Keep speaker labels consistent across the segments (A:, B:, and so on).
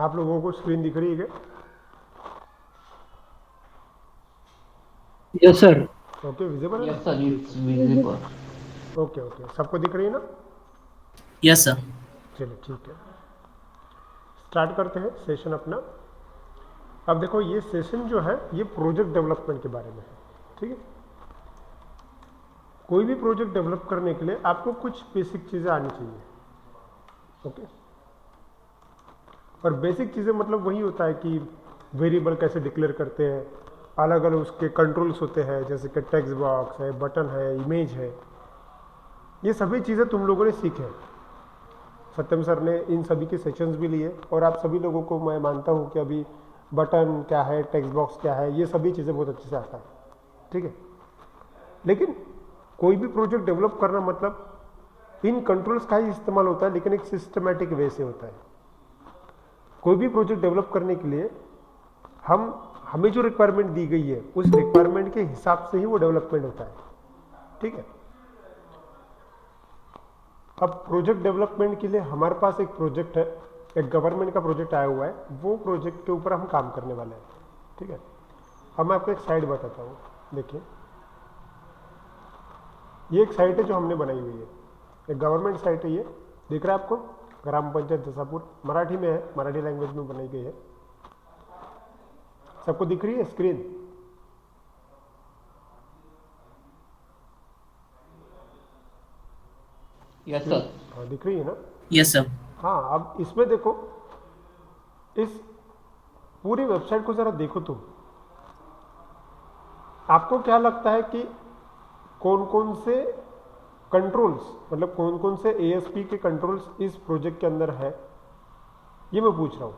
A: आप लोगों को स्क्रीन दिख रही है क्या?
B: Yes sir.
A: ओके, विजिबल है ना?
C: Yes, sir,
A: ठीक
C: it's
A: है।
C: visible.
A: ओके ओके, सबको दिख रही है ना?
D: Yes sir.
A: चलिए ठीक है, स्टार्ट करते हैं सेशन अपना। अब देखो, ये सेशन जो है ये प्रोजेक्ट डेवलपमेंट के बारे में है। ठीक है, कोई भी प्रोजेक्ट डेवलप करने के लिए आपको कुछ बेसिक चीज़ें आनी चाहिए। ओके, और बेसिक चीज़ें मतलब वही होता है कि वेरिएबल कैसे डिक्लेयर करते हैं, अलग अलग उसके कंट्रोल्स होते हैं, जैसे कि टेक्स्ट बॉक्स है, बटन है, इमेज है। ये सभी चीज़ें तुम लोगों ने सीखे हैं। सत्यम सर ने इन सभी के सेशंस भी लिए और आप सभी लोगों को मैं मानता हूँ कि अभी बटन क्या है, टेक्स्ट बॉक्स क्या है, ये सभी चीज़ें बहुत अच्छे से आता है। ठीक है, लेकिन कोई भी प्रोजेक्ट डेवलप करना मतलब इन कंट्रोल्स का ही इस्तेमाल होता है, लेकिन एक सिस्टमेटिक वे से होता है। कोई भी प्रोजेक्ट डेवलप करने के लिए हमें जो रिक्वायरमेंट दी गई है उस रिक्वायरमेंट के हिसाब से ही वो डेवलपमेंट होता है। ठीक है, अब प्रोजेक्ट डेवलपमेंट के लिए हमारे पास एक प्रोजेक्ट है, एक गवर्नमेंट का प्रोजेक्ट आया हुआ है, वो प्रोजेक्ट के ऊपर हम काम करने वाले हैं। ठीक है, अब मैं आपको एक साइट बताता हूँ। देखिए, ये एक साइट है जो हमने बनाई हुई है, एक गवर्नमेंट साइट है। ये दिख रहा है आपको? ग्राम पंचायत जसापुर, मराठी में है, मराठी लैंग्वेज में बनाई गई है। सबको दिख रही है स्क्रीन?
C: Yes, sir.
A: हाँ, दिख रही है ना?
D: Yes sir.
A: हाँ, अब इसमें देखो, इस पूरी वेबसाइट को जरा देखो तुम। आपको क्या लगता है कि कौन कौन से कंट्रोल्स, मतलब कौन कौन से एएसपी के कंट्रोल्स इस प्रोजेक्ट के अंदर है, ये मैं पूछ रहा हूँ।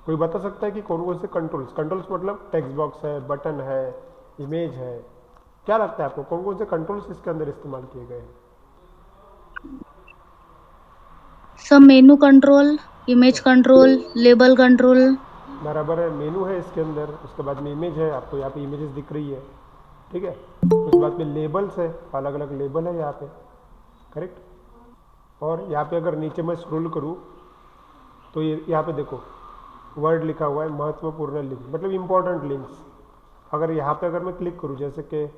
A: कोई बता सकता है कि कौन कौन से कंट्रोल्स? कंट्रोल्स मतलब टेक्स्ट बॉक्स है, बटन है, इमेज है। क्या लगता है आपको कौन कौन से कंट्रोल्स इसके अंदर इस्तेमाल किए गए हैं?
E: सब मेनू control, image control, label control.
A: बराबर है, मेनू है इसके अंदर, उसके बाद में इमेज है, आपको यहाँ पे इमेजेस दिख रही है। ठीक है, उसके बाद में लेबल्स है, अलग अलग लेबल है यहाँ पे। करेक्ट, और यहाँ पे अगर नीचे मैं स्क्रॉल करूँ तो ये यहाँ पे देखो वर्ड लिखा हुआ है, महत्वपूर्ण लिंक, मतलब इंपॉर्टेंट लिंक्स। अगर यहाँ पे अगर मैं क्लिक करूँ, जैसे कि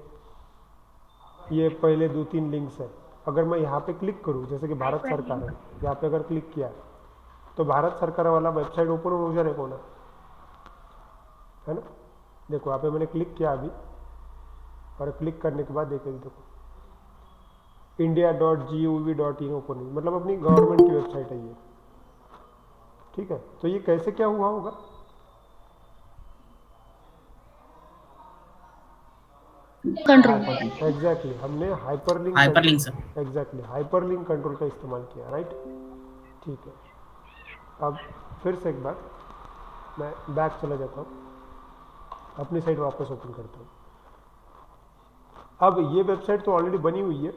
A: ये पहले 2-3 लिंक्स है, अगर मैं यहाँ पे क्लिक करूँ, जैसे कि भारत सरकार है, यहाँ पे अगर क्लिक किया तो भारत सरकार वाला वेबसाइट ओपन हो जाएगा ना, है ना? देखो यहाँ पे मैंने क्लिक किया अभी, और क्लिक करने के बाद देखो india.gov.in ओपन हुई, मतलब अपनी गवर्नमेंट की वेबसाइट है ये। ठीक है, तो ये कैसे क्या हुआ होगा?
E: कंट्रोल।
A: एग्जैक्टली, हमने hyperlink
D: hyperlink sir.
A: Control, exactly hyperlink control का इस्तेमाल किया, राइट? ठीक है, अब फिर से एक बार मैं बैक चला जाता हूँ, अपनी साइट वापस ओपन करता हूँ। अब ये वेबसाइट तो ऑलरेडी बनी हुई है,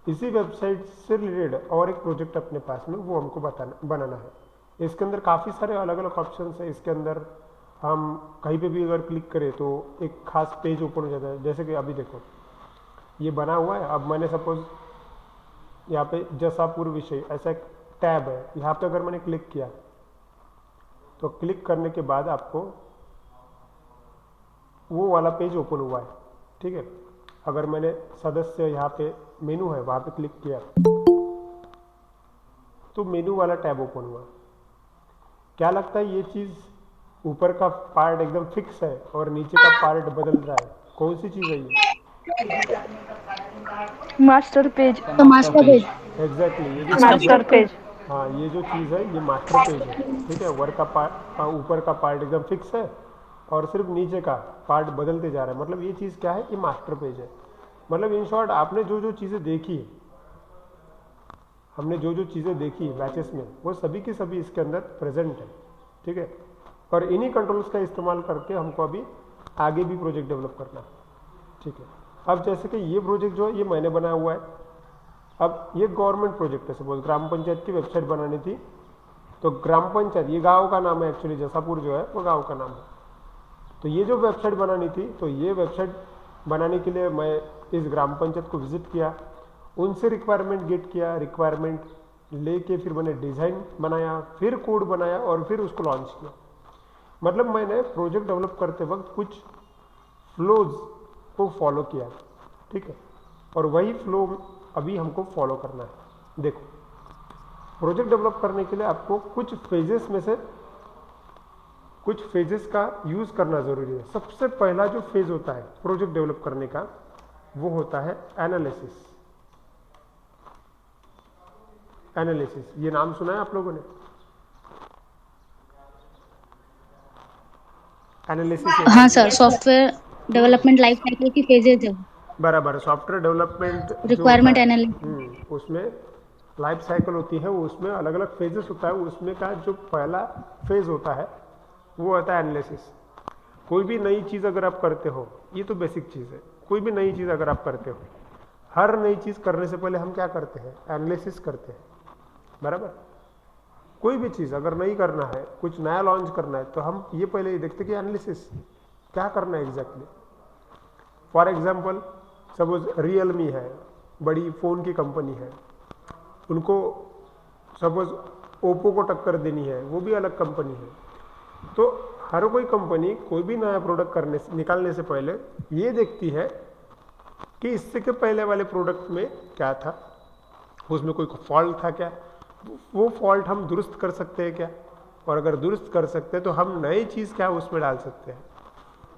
A: इसी वेबसाइट से रिलेटेड और एक प्रोजेक्ट अपने पास में, वो हमको बनाना है। इसके अंदर काफ़ी सारे अलग अलग ऑप्शन है। इसके अंदर हम कहीं पे भी अगर क्लिक करें तो एक खास पेज ओपन हो जाता है। जैसे कि अभी देखो ये बना हुआ है, अब मैंने सपोज यहाँ पे जसापुर विषय ऐसा एक टैब है, यहाँ पे अगर मैंने क्लिक किया तो क्लिक करने के बाद आपको वो वाला पेज ओपन हुआ है। ठीक है, अगर मैंने सदस्य यहाँ पे मेनू है वहाँ पे क्लिक किया तो मेनू वाला टैब ओपन हुआ। क्या लगता है ये चीज़ ऊपर का पार्ट एकदम फिक्स है और नीचे का पार्ट बदल रहा है, कौन सी चीज़ है ये?
F: Master page.
E: तो मास्टर पेज।
A: एग्जैक्टली, ये जो चीज़ है,
F: मास्टर पेज।
A: हाँ ये जो चीज़ है ये मास्टर पेज है। ठीक है, ऊपर का पार्ट एकदम फिक्स है और सिर्फ नीचे का पार्ट बदलते जा रहा है, मतलब ये चीज़ क्या है? ये मास्टर पेज है। मतलब इन शॉर्ट आपने जो जो चीज़ें देखी, हमने जो जो चीज़ें देखी बैचेस में, वो सभी की सभी इसके अंदर प्रेजेंट है। ठीक है, और इन्हीं कंट्रोल्स का इस्तेमाल करके हमको अभी आगे भी प्रोजेक्ट डेवलप करना है। ठीक है, अब जैसे कि ये प्रोजेक्ट जो है ये मैंने बनाया हुआ है। अब ये गवर्नमेंट प्रोजेक्ट है, सपोज ग्राम पंचायत की वेबसाइट बनानी थी, तो ग्राम पंचायत ये गांव का नाम है, एक्चुअली जसापुर जो है वो गांव का नाम है। तो ये जो वेबसाइट बनानी थी, तो ये वेबसाइट बनाने के लिए मैं इस ग्राम पंचायत को विजिट किया, उनसे रिक्वायरमेंट गेट किया, रिक्वायरमेंट लेके फिर मैंने डिज़ाइन बनाया, फिर कोड बनाया और फिर उसको लॉन्च किया। मतलब मैंने प्रोजेक्ट डेवलप करते वक्त कुछ फ्लोज को फॉलो किया, ठीक है, और वही फ्लो अभी हमको फॉलो करना है। देखो, प्रोजेक्ट डेवलप करने के लिए आपको कुछ फेजेस में से कुछ फेजेस का यूज़ करना ज़रूरी है। सबसे पहला जो फेज होता है प्रोजेक्ट डेवलप करने का, वो होता है एनालिसिस। एनालिसिस, ये नाम सुना है आप लोगों ने? एनालिसिस
E: हाँ sir, software development life cycle की फेजेज है,
A: बराबर। सॉफ्टवेयर डेवलपमेंट जो होता
E: रिक्वायरमेंट
A: है,
E: एनालिसिस।
A: उसमें लाइफ साइकिल होती है, वो उसमें अलग अलग फेजेस होता है। उसमें का जो पहला फेज होता है वो होता है एनालिसिस। कोई भी नई चीज़ अगर आप करते हो, ये तो बेसिक चीज़ है, कोई भी नई चीज़ अगर आप करते हो, हर नई चीज़ करने से पहले हम क्या करते हैं? एनालिसिस करते हैं, बराबर। कोई भी चीज़ अगर नहीं करना है, कुछ नया लॉन्च करना है, तो हम ये पहले ये देखते कि एनालिसिस क्या करना है exactly. For example, suppose Realme है, बड़ी फ़ोन की कंपनी है, उनको सपोज ओप्पो को टक्कर देनी है, वो भी अलग कंपनी है। तो हर कोई कंपनी कोई भी नया प्रोडक्ट निकालने से पहले ये देखती है कि इससे के पहले वाले प्रोडक्ट में क्या था, उसमें कोई फॉल्ट था क्या, वो फॉल्ट हम दुरुस्त कर सकते हैं क्या, और अगर दुरुस्त कर सकते हैं तो हम नई चीज़ क्या उसमें डाल सकते हैं।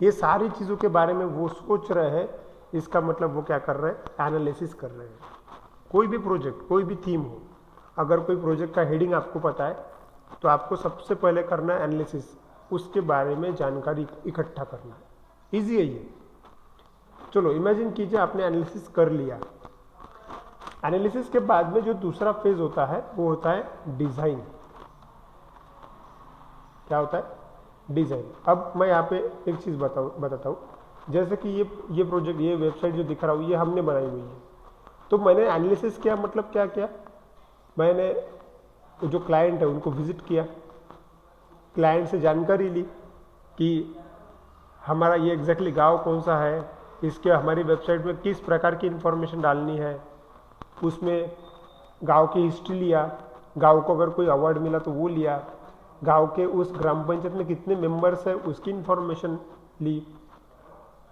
A: ये सारी चीज़ों के बारे में वो सोच रहे हैं। इसका मतलब वो क्या कर रहे हैं? एनालिसिस कर रहे हैं। कोई भी प्रोजेक्ट, कोई भी थीम हो, अगर कोई प्रोजेक्ट का हेडिंग आपको पता है तो आपको सबसे पहले करना है एनालिसिस, उसके बारे में जानकारी इकट्ठा करना है। ईजी है ये। चलो इमेजिन कीजिए आपने एनालिसिस कर लिया। एनालिसिस के बाद में जो दूसरा फेज होता है वो होता है डिज़ाइन। क्या होता है? डिज़ाइन। अब मैं यहाँ पे एक चीज़ बताता हूँ। जैसे कि ये प्रोजेक्ट, ये वेबसाइट जो दिख रहा हूँ, ये हमने बनाई हुई है। तो मैंने एनालिसिस किया, मतलब क्या किया, मैंने जो क्लाइंट है उनको विजिट किया, क्लाइंट से जानकारी ली कि हमारा ये एग्जैक्टली गांव कौन सा है, इसके हमारी वेबसाइट में किस प्रकार की इंफॉर्मेशन डालनी है, उसमें गांव की हिस्ट्री लिया, गांव को अगर कोई अवार्ड मिला तो वो लिया, गांव के उस ग्राम पंचायत में कितने मेंबर्स हैं उसकी इंफॉर्मेशन ली,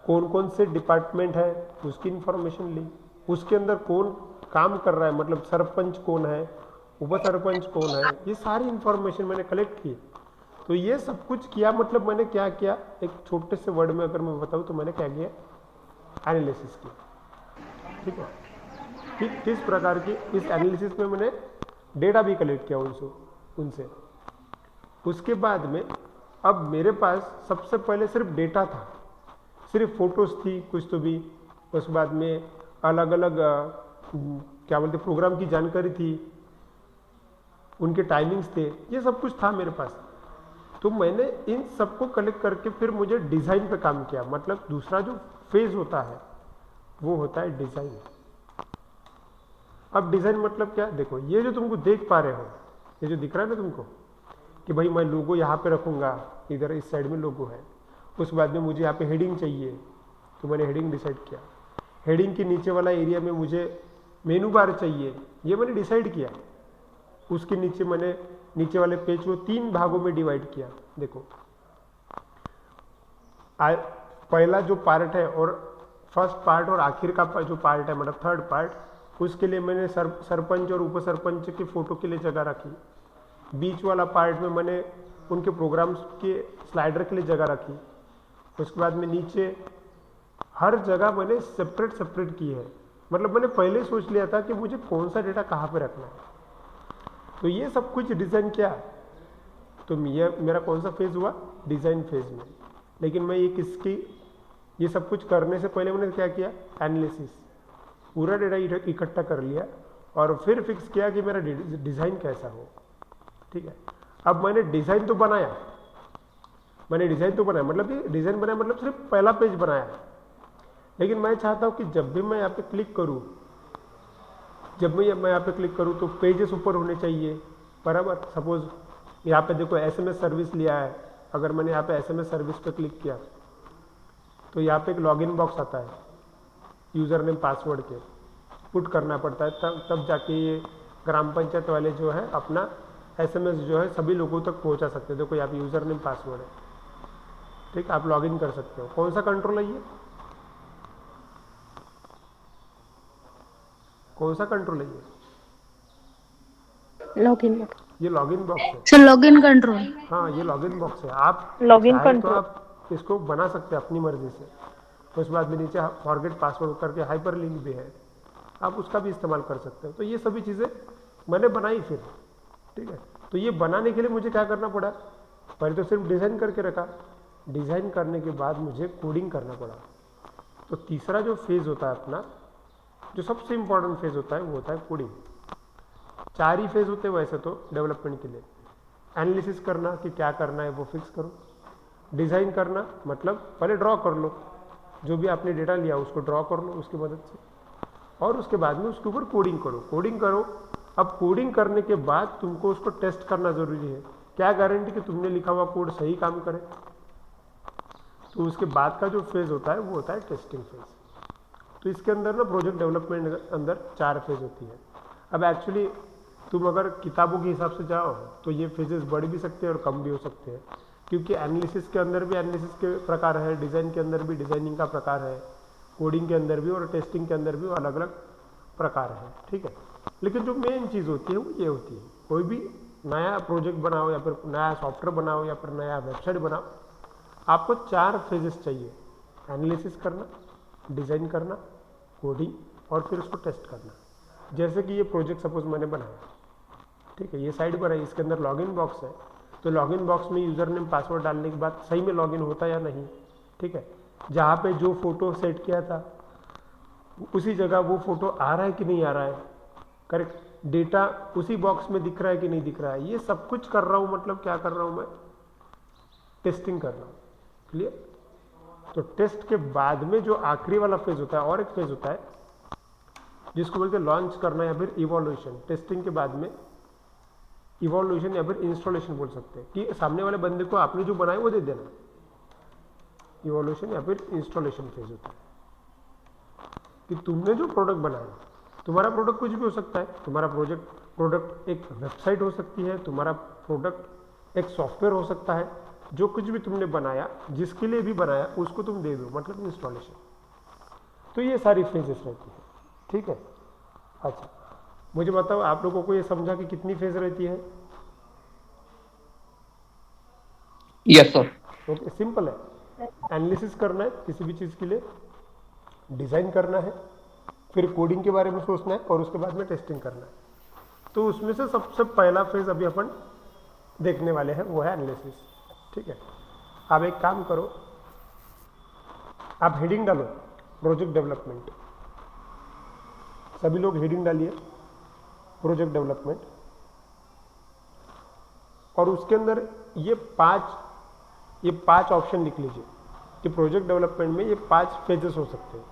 A: कौन कौन से डिपार्टमेंट है उसकी इंफॉर्मेशन ली, उसके अंदर कौन काम कर रहा है, मतलब सरपंच कौन है, उप सरपंच कौन है, ये सारी इंफॉर्मेशन मैंने कलेक्ट की। तो ये सब कुछ किया, मतलब मैंने क्या किया, एक छोटे से वर्ड में अगर मैं बताऊँ तो मैंने क्या किया, एनालिसिस किया। ठीक है, ठीक किस प्रकार की, इस एनालिसिस में मैंने डेटा भी कलेक्ट किया उनसे। उसके बाद में अब मेरे पास सबसे पहले सिर्फ डेटा था, सिर्फ फोटोज थी कुछ तो भी, उसके बाद में अलग अलग क्या बोलते प्रोग्राम की जानकारी थी, उनके टाइमिंग्स थे, ये सब कुछ था मेरे पास। तो मैंने इन सबको कलेक्ट करके फिर मुझे डिज़ाइन पे काम किया। मतलब दूसरा जो फेज होता है वो होता है डिज़ाइन। अब डिज़ाइन मतलब क्या, देखो ये जो तुमको देख पा रहे हो, ये जो दिख रहा है ना तुमको कि भाई मैं लोगो यहाँ पे रखूँगा, इधर इस साइड में लोगो है, उसके बाद में मुझे यहाँ पे हेडिंग चाहिए तो मैंने हेडिंग डिसाइड किया, हेडिंग के नीचे वाला एरिया में मुझे मेनू बार चाहिए, ये मैंने डिसाइड किया। उसके नीचे मैंने नीचे वाले पेज को 3 भागों में डिवाइड किया। देखो पहला जो पार्ट है और फर्स्ट पार्ट और आखिर का जो पार्ट है, मतलब थर्ड पार्ट, उसके लिए मैंने सरपंच और उप सरपंच की फ़ोटो के लिए जगह रखी। बीच वाला पार्ट में मैंने उनके प्रोग्राम्स के स्लाइडर के लिए जगह रखी। उसके बाद में नीचे हर जगह मैंने सेपरेट की है। मतलब मैंने पहले ही सोच लिया था कि मुझे कौन सा डेटा कहाँ पे रखना है। तो ये सब कुछ डिज़ाइन किया। तो ये मेरा कौन सा फेज़ हुआ, डिज़ाइन फेज़ में। लेकिन मैं ये सब कुछ करने से पहले मैंने क्या किया, एनालिसिस, पूरा डेटा इकट्ठा कर लिया और फिर फिक्स किया कि मेरा डिज़ाइन कैसा हो। ठीक है, अब मैंने डिज़ाइन तो बनाया, मतलब ये डिज़ाइन बनाया मतलब सिर्फ पहला पेज बनाया। लेकिन मैं चाहता हूँ कि जब भी मैं यहाँ पे क्लिक करूँ, मैं यहाँ पे क्लिक करूँ तो पेजेस ऊपर होने चाहिए, बराबर। सपोज यहाँ पे देखो SMS सर्विस लिया है, अगर मैंने यहाँ पे SMS सर्विस पे क्लिक किया तो यहाँ पे एक लॉगिन बॉक्स आता है, यूज़र नेम पासवर्ड के पुट करना पड़ता है, तब जाके ये ग्राम पंचायत वाले जो है अपना SMS जो है सभी लोगों तक पहुंचा सकते हैं। देखो यहाँ पे यूज़र नेम पासवर्ड है, ठीक है, आप लॉगिन कर सकते हो। कौन सा कंट्रोल है ये, कौन सा कंट्रोल है ये?
B: लॉगिन
A: ये लॉगिन बॉक्स है।
E: Sir login control.
A: हाँ, ये लॉगिन बॉक्स है। आप
B: लॉगिन
A: चाहे तो
B: कंट्रोल।
A: आप इसको बना सकते हैं अपनी मर्जी से। तो उसके बाद में नीचे फॉरगेट पासवर्ड करके हाइपर लिंक भी है, आप उसका भी इस्तेमाल कर सकते हो। तो ये सभी चीज़ें मैंने बनाई फिर, ठीक है। तो ये बनाने के लिए मुझे क्या करना पड़ा, पहले तो सिर्फ डिज़ाइन करके रखा, डिज़ाइन करने के बाद मुझे कोडिंग करना पड़ा। तो तीसरा जो फेज़ होता है अपना, जो सबसे इम्पोर्टेंट फेज़ होता है वो होता है कोडिंग। 4 ही फेज़ होते हैं वैसे तो डेवलपमेंट के लिए। एनालिसिस करना कि क्या करना है वो फिक्स करो, डिज़ाइन करना मतलब पहले ड्रॉ कर लो, जो भी आपने डेटा लिया उसको ड्रॉ कर लो उसकी मदद से, और उसके बाद में उसके ऊपर कोडिंग करो, कोडिंग करो। अब कोडिंग करने के बाद तुमको उसको टेस्ट करना ज़रूरी है। क्या गारंटी कि तुमने लिखा हुआ कोड सही काम करे। तो उसके बाद का जो फेज़ होता है वो होता है टेस्टिंग फेज़। तो इसके अंदर ना प्रोजेक्ट डेवलपमेंट के अंदर 4 फेज़ होती है। अब एक्चुअली तुम अगर किताबों के हिसाब से जाओ तो ये फेजेस बढ़ भी सकते हैं और कम भी हो सकते हैं, क्योंकि एनालिसिस के अंदर भी एनालिसिस के प्रकार है, डिज़ाइन के अंदर भी डिज़ाइनिंग का प्रकार है, कोडिंग के अंदर भी और टेस्टिंग के अंदर भी अलग अलग प्रकार है, ठीक है। लेकिन जो मेन चीज़ होती है वो ये होती है, कोई भी नया प्रोजेक्ट बनाओ या फिर नया सॉफ्टवेयर बनाओ या फिर नया वेबसाइट बनाओ, आपको 4 फेजेस चाहिए। एनालिसिस करना, डिज़ाइन करना, कोडिंग और फिर उसको टेस्ट करना। जैसे कि ये प्रोजेक्ट सपोज मैंने बनाया, ठीक है, ये साइड पर है, इसके अंदर लॉगिन बॉक्स है। तो लॉगिन बॉक्स में यूज़र नेम पासवर्ड डालने के बाद सही में लॉगिन होता या नहीं, ठीक है। जहाँ पे जो फोटो सेट किया था उसी जगह वो फोटो आ रहा है कि नहीं आ रहा है, करेक्ट। डेटा उसी बॉक्स में दिख रहा है कि नहीं दिख रहा है, ये सब कुछ कर रहा हूँ। मतलब क्या कर रहा हूँ मैं, टेस्टिंग कर रहा हूँ, क्लियर। तो टेस्ट के बाद में जो आखिरी वाला फेज होता है, और एक फेज होता है जिसको बोलते हैं लॉन्च करना या फिर इवोल्यूशन। टेस्टिंग के बाद में इवोल्यूशन या फिर इंस्टॉलेशन बोल सकते हैं, कि सामने वाले बंदे को आपने जो बनाया वो दे देना। इवोल्यूशन या फिर इंस्टॉलेशन फेज होता है कि तुमने जो प्रोडक्ट बनाया, तुम्हारा प्रोडक्ट कुछ भी हो सकता है, तुम्हारा प्रोडक्ट एक वेबसाइट हो सकती है, तुम्हारा प्रोडक्ट एक सॉफ्टवेयर हो सकता है, जो कुछ भी तुमने बनाया, जिसके लिए भी बनाया उसको तुम दे दो, मतलब इंस्टॉलेशन। तो ये सारी फेजेस रहती है, ठीक है। अच्छा, मुझे बताओ आप लोगों को ये समझा कि कितनी फेज रहती है?
B: Yes sir.
A: ओके, सिंपल है। एनालिसिस करना है किसी भी चीज़ के लिए, डिज़ाइन करना है, फिर कोडिंग के बारे में सोचना है और उसके बाद में टेस्टिंग करना है। तो उसमें से सबसे पहला फेज अभी अपन देखने वाले हैं, वो है एनालिसिस, ठीक है। आप एक काम करो, आप हेडिंग डालो प्रोजेक्ट डेवलपमेंट, सभी लोग हेडिंग डालिए प्रोजेक्ट डेवलपमेंट, और उसके अंदर ये पांच ऑप्शन लिख लीजिए कि प्रोजेक्ट डेवलपमेंट में ये 5 फेजेस हो सकते हैं।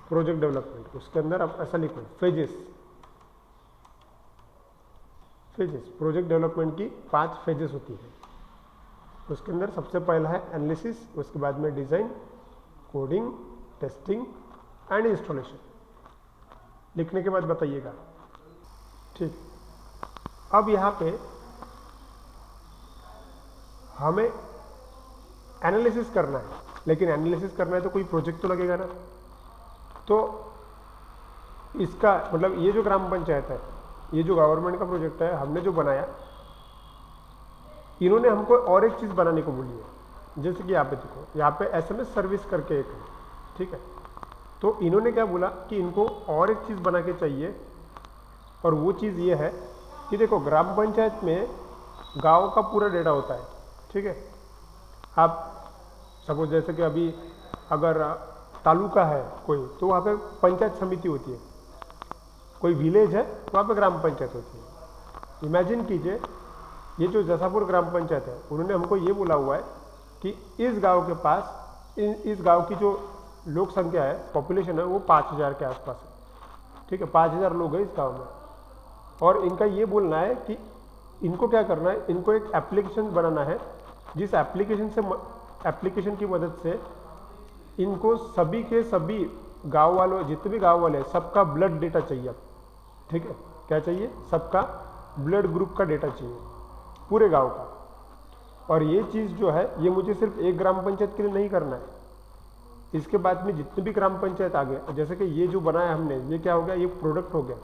A: प्रोजेक्ट डेवलपमेंट उसके अंदर आप ऐसा लिखो, फेजेस। प्रोजेक्ट डेवलपमेंट की 5 फेजेस होती है। उसके अंदर सबसे पहला है एनालिसिस, उसके बाद में design, coding, testing and installation. लिखने के बाद बताइएगा, ठीक। अब यहाँ पे हमें एनालिसिस करना है, लेकिन एनालिसिस करना है तो कोई प्रोजेक्ट तो लगेगा ना। तो इसका मतलब ये जो ग्राम पंचायत है, ये जो गवर्नमेंट का प्रोजेक्ट है, हमने जो बनाया, इन्होंने हमको और एक चीज़ बनाने को बोली है। जैसे कि यहाँ पे देखो, यहाँ पे SMS सर्विस करके एक है, ठीक है। तो इन्होंने क्या बोला कि इनको और एक चीज़ बना के चाहिए, और वो चीज़ ये है कि देखो ग्राम पंचायत में गांव का पूरा डेटा होता है, ठीक है। आप सपोज जैसे कि अभी अगर तालुका है कोई, तो वहाँ पे पंचायत समिति होती है, कोई विलेज है वहाँ पे ग्राम पंचायत होती है। इमेजिन कीजिए, ये जो जसापुर ग्राम पंचायत है, उन्होंने हमको ये बोला हुआ है कि इस गांव के पास इस गांव की जो लोक संख्या है, पॉपुलेशन है, वो 5000 के आसपास है, ठीक है। 5000 लोग हैं इस गांव में, और इनका ये बोलना है कि इनको क्या करना है, इनको एक एप्लीकेशन बनाना है, जिस एप्लीकेशन की मदद से इनको सभी के सभी गांव वालों, जितने भी गांव वाले हैं, सबका ब्लड डेटा चाहिए, ठीक है। क्या चाहिए, सबका ब्लड ग्रुप का डेटा चाहिए, पूरे गांव का। और ये चीज़ जो है ये मुझे सिर्फ एक ग्राम पंचायत के लिए नहीं करना है, इसके बाद में जितने भी ग्राम पंचायत आ गए, जैसे कि ये जो बनाया हमने, ये क्या हो गया, ये प्रोडक्ट हो गया,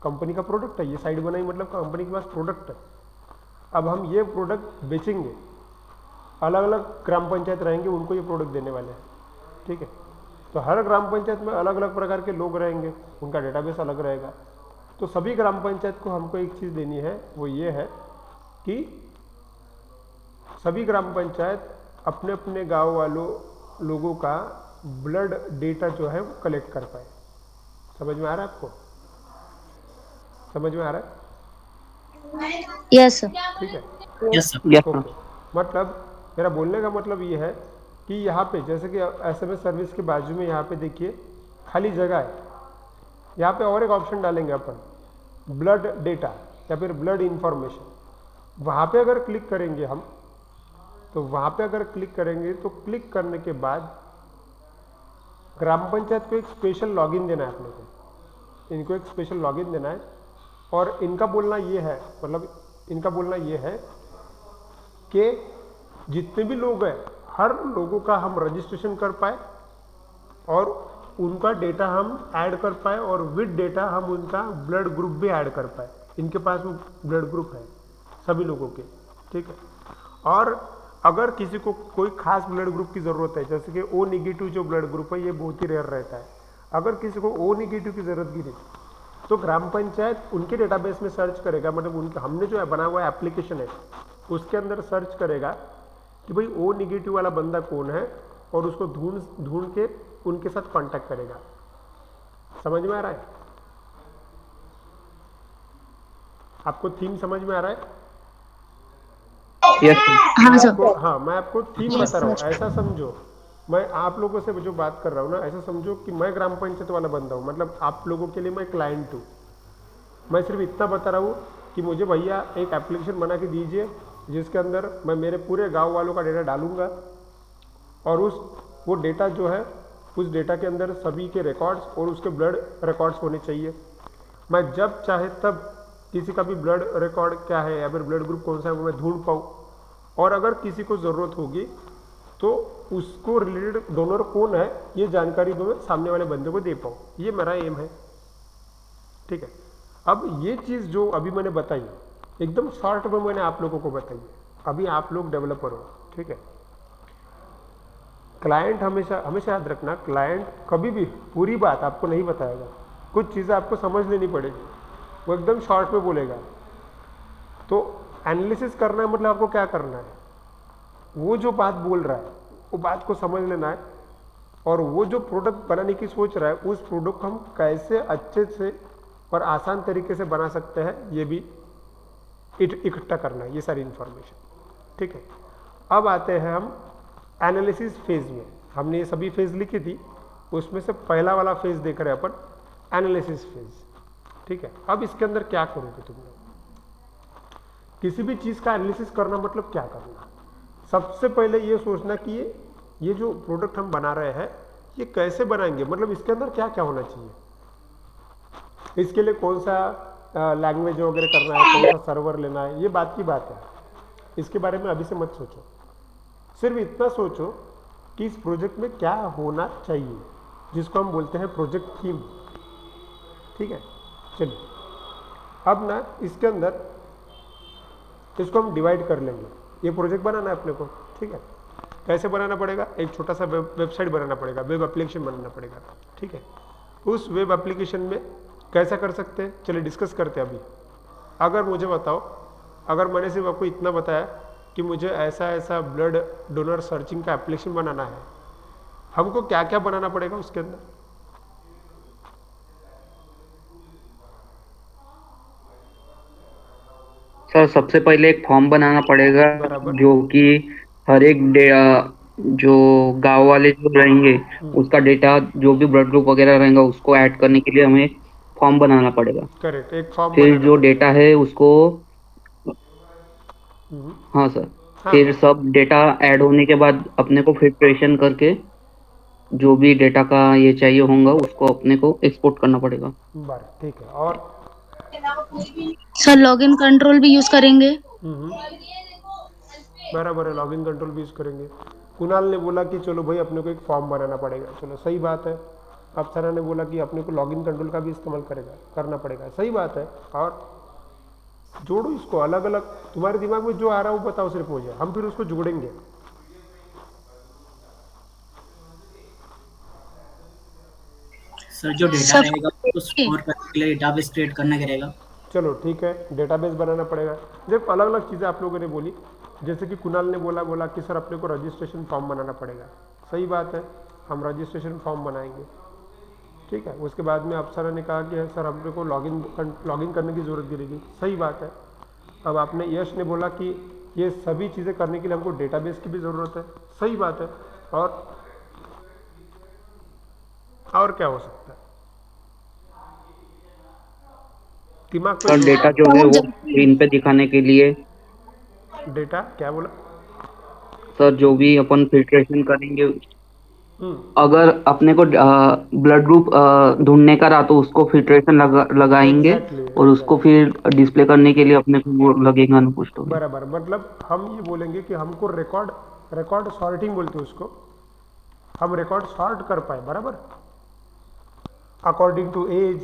A: कंपनी का प्रोडक्ट है, ये साइड बनाई मतलब कंपनी के पास प्रोडक्ट है। अब हम ये प्रोडक्ट बेचेंगे, अलग अलग ग्राम पंचायत रहेंगे, उनको ये प्रोडक्ट देने वाले हैं, ठीक है। तो हर ग्राम पंचायत में अलग अलग प्रकार के लोग रहेंगे, उनका डेटाबेस अलग रहेगा। तो सभी ग्राम पंचायत को हमको एक चीज़ देनी है, वो ये है कि सभी ग्राम पंचायत अपने अपने गांव वालों लोगों का ब्लड डेटा जो है वो कलेक्ट कर पाए। समझ में आ रहा है आपको, समझ में आ रहा है?
E: Yes sir.
A: ठीक है,
D: Yes, sir.
B: Yes, sir.
A: Okay. मतलब मेरा बोलने का मतलब ये है कि यहाँ पे जैसे कि एसएमएस सर्विस के बाजू में यहाँ पे देखिए खाली जगह है, यहाँ पे और एक ऑप्शन डालेंगे अपन, ब्लड डेटा या फिर ब्लड इंफॉर्मेशन। वहाँ पे अगर क्लिक करेंगे हम, तो वहाँ पे अगर क्लिक करेंगे तो क्लिक करने के बाद ग्राम पंचायत को एक स्पेशल लॉगिन देना है अपने को, इनको एक स्पेशल लॉगिन देना है। और इनका बोलना ये है, मतलब इनका बोलना ये है कि जितने भी लोग हैं हर लोगों का हम रजिस्ट्रेशन कर पाए और उनका डेटा हम ऐड कर पाए, और विद डेटा हम उनका ब्लड ग्रुप भी ऐड कर पाए। इनके पास वो ब्लड ग्रुप है सभी लोगों के, ठीक है। और अगर किसी को कोई खास ब्लड ग्रुप की ज़रूरत है, जैसे कि ओ निगेटिव जो ब्लड ग्रुप है ये बहुत ही रेयर रहता है, अगर किसी को ओ निगेटिव की ज़रूरत गिरी तो ग्राम पंचायत उनके डेटाबेस में सर्च करेगा, मतलब उनका हमने जो है बना हुआ एप्लीकेशन है उसके अंदर सर्च करेगा कि भाई ओ निगेटिव वाला बंदा कौन है, और उसको ढूंढ के उनके साथ कांटेक्ट करेगा। समझ में आ रहा है आपको? थीम समझ में आ रहा है?
B: Yes, sir.
E: हाँ सर।
A: हाँ, मैं आपको थीम बता रहा हूँ। ऐसा समझो, मैं आप लोगों से जो बात कर रहा हूँ ना, ऐसा समझो कि मैं ग्राम पंचायत वाला बंदा हूँ, मतलब आप लोगों के लिए मैं क्लाइंट हूँ। मैं सिर्फ इतना बता रहा हूँ कि मुझे भैया एक एप्लीकेशन बना के दीजिए जिसके अंदर मैं मेरे पूरे गांव वालों का डेटा डालूंगा, और वो डेटा जो है उस डेटा के अंदर सभी के रिकॉर्ड्स और उसके ब्लड रिकॉर्ड्स होने चाहिए। मैं जब चाहे तब किसी का भी ब्लड रिकॉर्ड क्या है या फिर ब्लड ग्रुप कौन सा है वो मैं ढूंढ पाऊँ, और अगर किसी को ज़रूरत होगी तो उसको रिलेटेड डोनर कौन है ये जानकारी मैं सामने वाले बंदे को दे पाऊँ। ये मेरा एम है, ठीक है। अब ये चीज़ जो अभी मैंने बताई एकदम शॉर्ट में मैंने आप लोगों को बताई है। अभी आप लोग डेवलपर हो, ठीक है। क्लाइंट हमेशा हमेशा याद रखना, क्लाइंट कभी भी पूरी बात आपको नहीं बताएगा, कुछ चीज़ें आपको समझ लेनी पड़ेगी, वो एकदम शॉर्ट में बोलेगा। तो एनालिसिस करना है, मतलब आपको क्या करना है, वो जो बात बोल रहा है वो बात को समझ लेना है, और वो जो प्रोडक्ट बनाने की सोच रहा है उस प्रोडक्ट को हम कैसे अच्छे से और आसान तरीके से बना सकते हैं ये भी इकट्ठा करना है, ये सारी इंफॉर्मेशन, ठीक है। अब आते हैं हम एनालिसिस फेज में। हमने ये सभी फेज लिखी थी, उसमें से पहला वाला फेज देख रहे हैं अपन, एनालिसिस फेज, ठीक है। अब इसके अंदर क्या करोगे तुम लोग? किसी भी चीज़ का एनालिसिस करना मतलब क्या करना? सबसे पहले ये सोचना कि ये जो प्रोडक्ट हम बना रहे हैं ये कैसे बनाएंगे, मतलब इसके अंदर क्या क्या होना चाहिए, इसके लिए कौन सा लैंग्वेज वगैरह करना है, कौन सा सर्वर लेना है, ये बात की बात है। इसके बारे में अभी से मत सोचो, सिर्फ इतना सोचो कि इस प्रोजेक्ट में क्या होना चाहिए, जिसको हम बोलते हैं प्रोजेक्ट थीम, ठीक है। चलिए अब ना इसके अंदर इसको हम डिवाइड कर लेंगे। ये प्रोजेक्ट बनाना है अपने को, ठीक है। कैसे बनाना पड़ेगा? एक छोटा सा वेबसाइट बनाना पड़ेगा, वेब एप्लीकेशन बनाना पड़ेगा, ठीक है। उस वेब एप्लीकेशन में कैसा कर सकते हैं, चलिए डिस्कस करते हैं अभी। अगर मुझे बताओ, अगर मैंने सिर्फ आपको इतना बताया कि मुझे ऐसा ऐसा ब्लड डोनर सर्चिंग का एप्लीकेशन बनाना है, हमको क्या क्या बनाना पड़ेगा उसके अंदर?
B: सर सबसे पहले एक फॉर्म बनाना पड़ेगा
A: बराबर।
B: जो कि हर एक जो गांव वाले जो रहेंगे उसका डेटा, जो भी ब्लड ग्रुप वगैरह रहेगा उसको ऐड करने के लिए हमें फॉर्म बनाना पड़ेगा।
A: करेक्ट, एक फॉर्म
B: फिर
A: बनाना
B: जो
A: पड़ेगा।
B: डेटा है उसको, हाँ सर,
A: हाँ,
B: फिर सब डेटा ऐड होने के बाद अपने को फिल्ट्रेशन करके जो भी डेटा का ये चाहिए होगा उसको अपने को एक्सपोर्ट करना पड़ेगा।
A: बराबर, ठीक है। और
E: सर लॉगिन कंट्रोल भी यूज करेंगे?
A: बराबर है, लॉगिन कंट्रोल भी यूज़ करेंगे। कुणाल ने बोला कि चलो भाई अपने को एक फॉर्म बनाना पड़ेगा, चलो सही बात है। अप्सरा ने बोला कि अपने को लॉगिन कंट्रोल का भी इस्तेमाल करना पड़ेगा, सही बात है। और जोड़ो इसको, अलग अलग तुम्हारे दिमाग में जो आ रहा है वो बताओ सिर्फ मुझे, हम फिर उसको जोड़ेंगे।
D: सर जो डेटा
E: सब
D: रहेगा उसको स्टोर करने के लिए डेटाबेस क्रिएट करना रहेगा।
A: चलो ठीक है, डेटाबेस बनाना पड़ेगा। देखो अलग अलग चीज़ें आप लोगों ने बोली, जैसे कि कुणाल ने बोला कि सर अपने को रजिस्ट्रेशन फॉर्म बनाना पड़ेगा, सही बात है, हम रजिस्ट्रेशन फॉर्म बनाएंगे। ठीक है, उसके बाद में अप्सरा ने कहा कि सर अपने को लॉगिन करने की ज़रूरत गिरेगी, सही बात है। अब आपने यश ने बोला कि ये सभी चीज़ें करने के लिए हमको डेटाबेस की भी ज़रूरत है, सही बात है। और क्या हो सकता है, दिमाग पे
B: सर
A: जोर
B: डेटा जो है
E: और
B: वो
E: जब
B: स्क्रीन पे दिखाने के लिए,
A: डेटा क्या बोला?
B: सर जो भी अपन फिल्ट्रेशन करेंगे,
A: हम्म,
B: अगर अपने को ब्लड ग्रुप ढूंढने का रहा तो उसको फिल्ट्रेशन लगाएंगे,
A: एग्जैक्टली
B: और उसको
A: एग्जैक्टली,
B: फिर डिस्प्ले करने के लिए अपने को वो लगेगा ना कुछ तो भी।
A: बराबर। मतलब हम ये बोलेंगे कि हमको रिकॉर्ड रिकॉर्ड सॉर्टिंग बोलते हैं उसको, हम रिकॉर्ड सॉर्ट कर पाए, बराबर, according to age,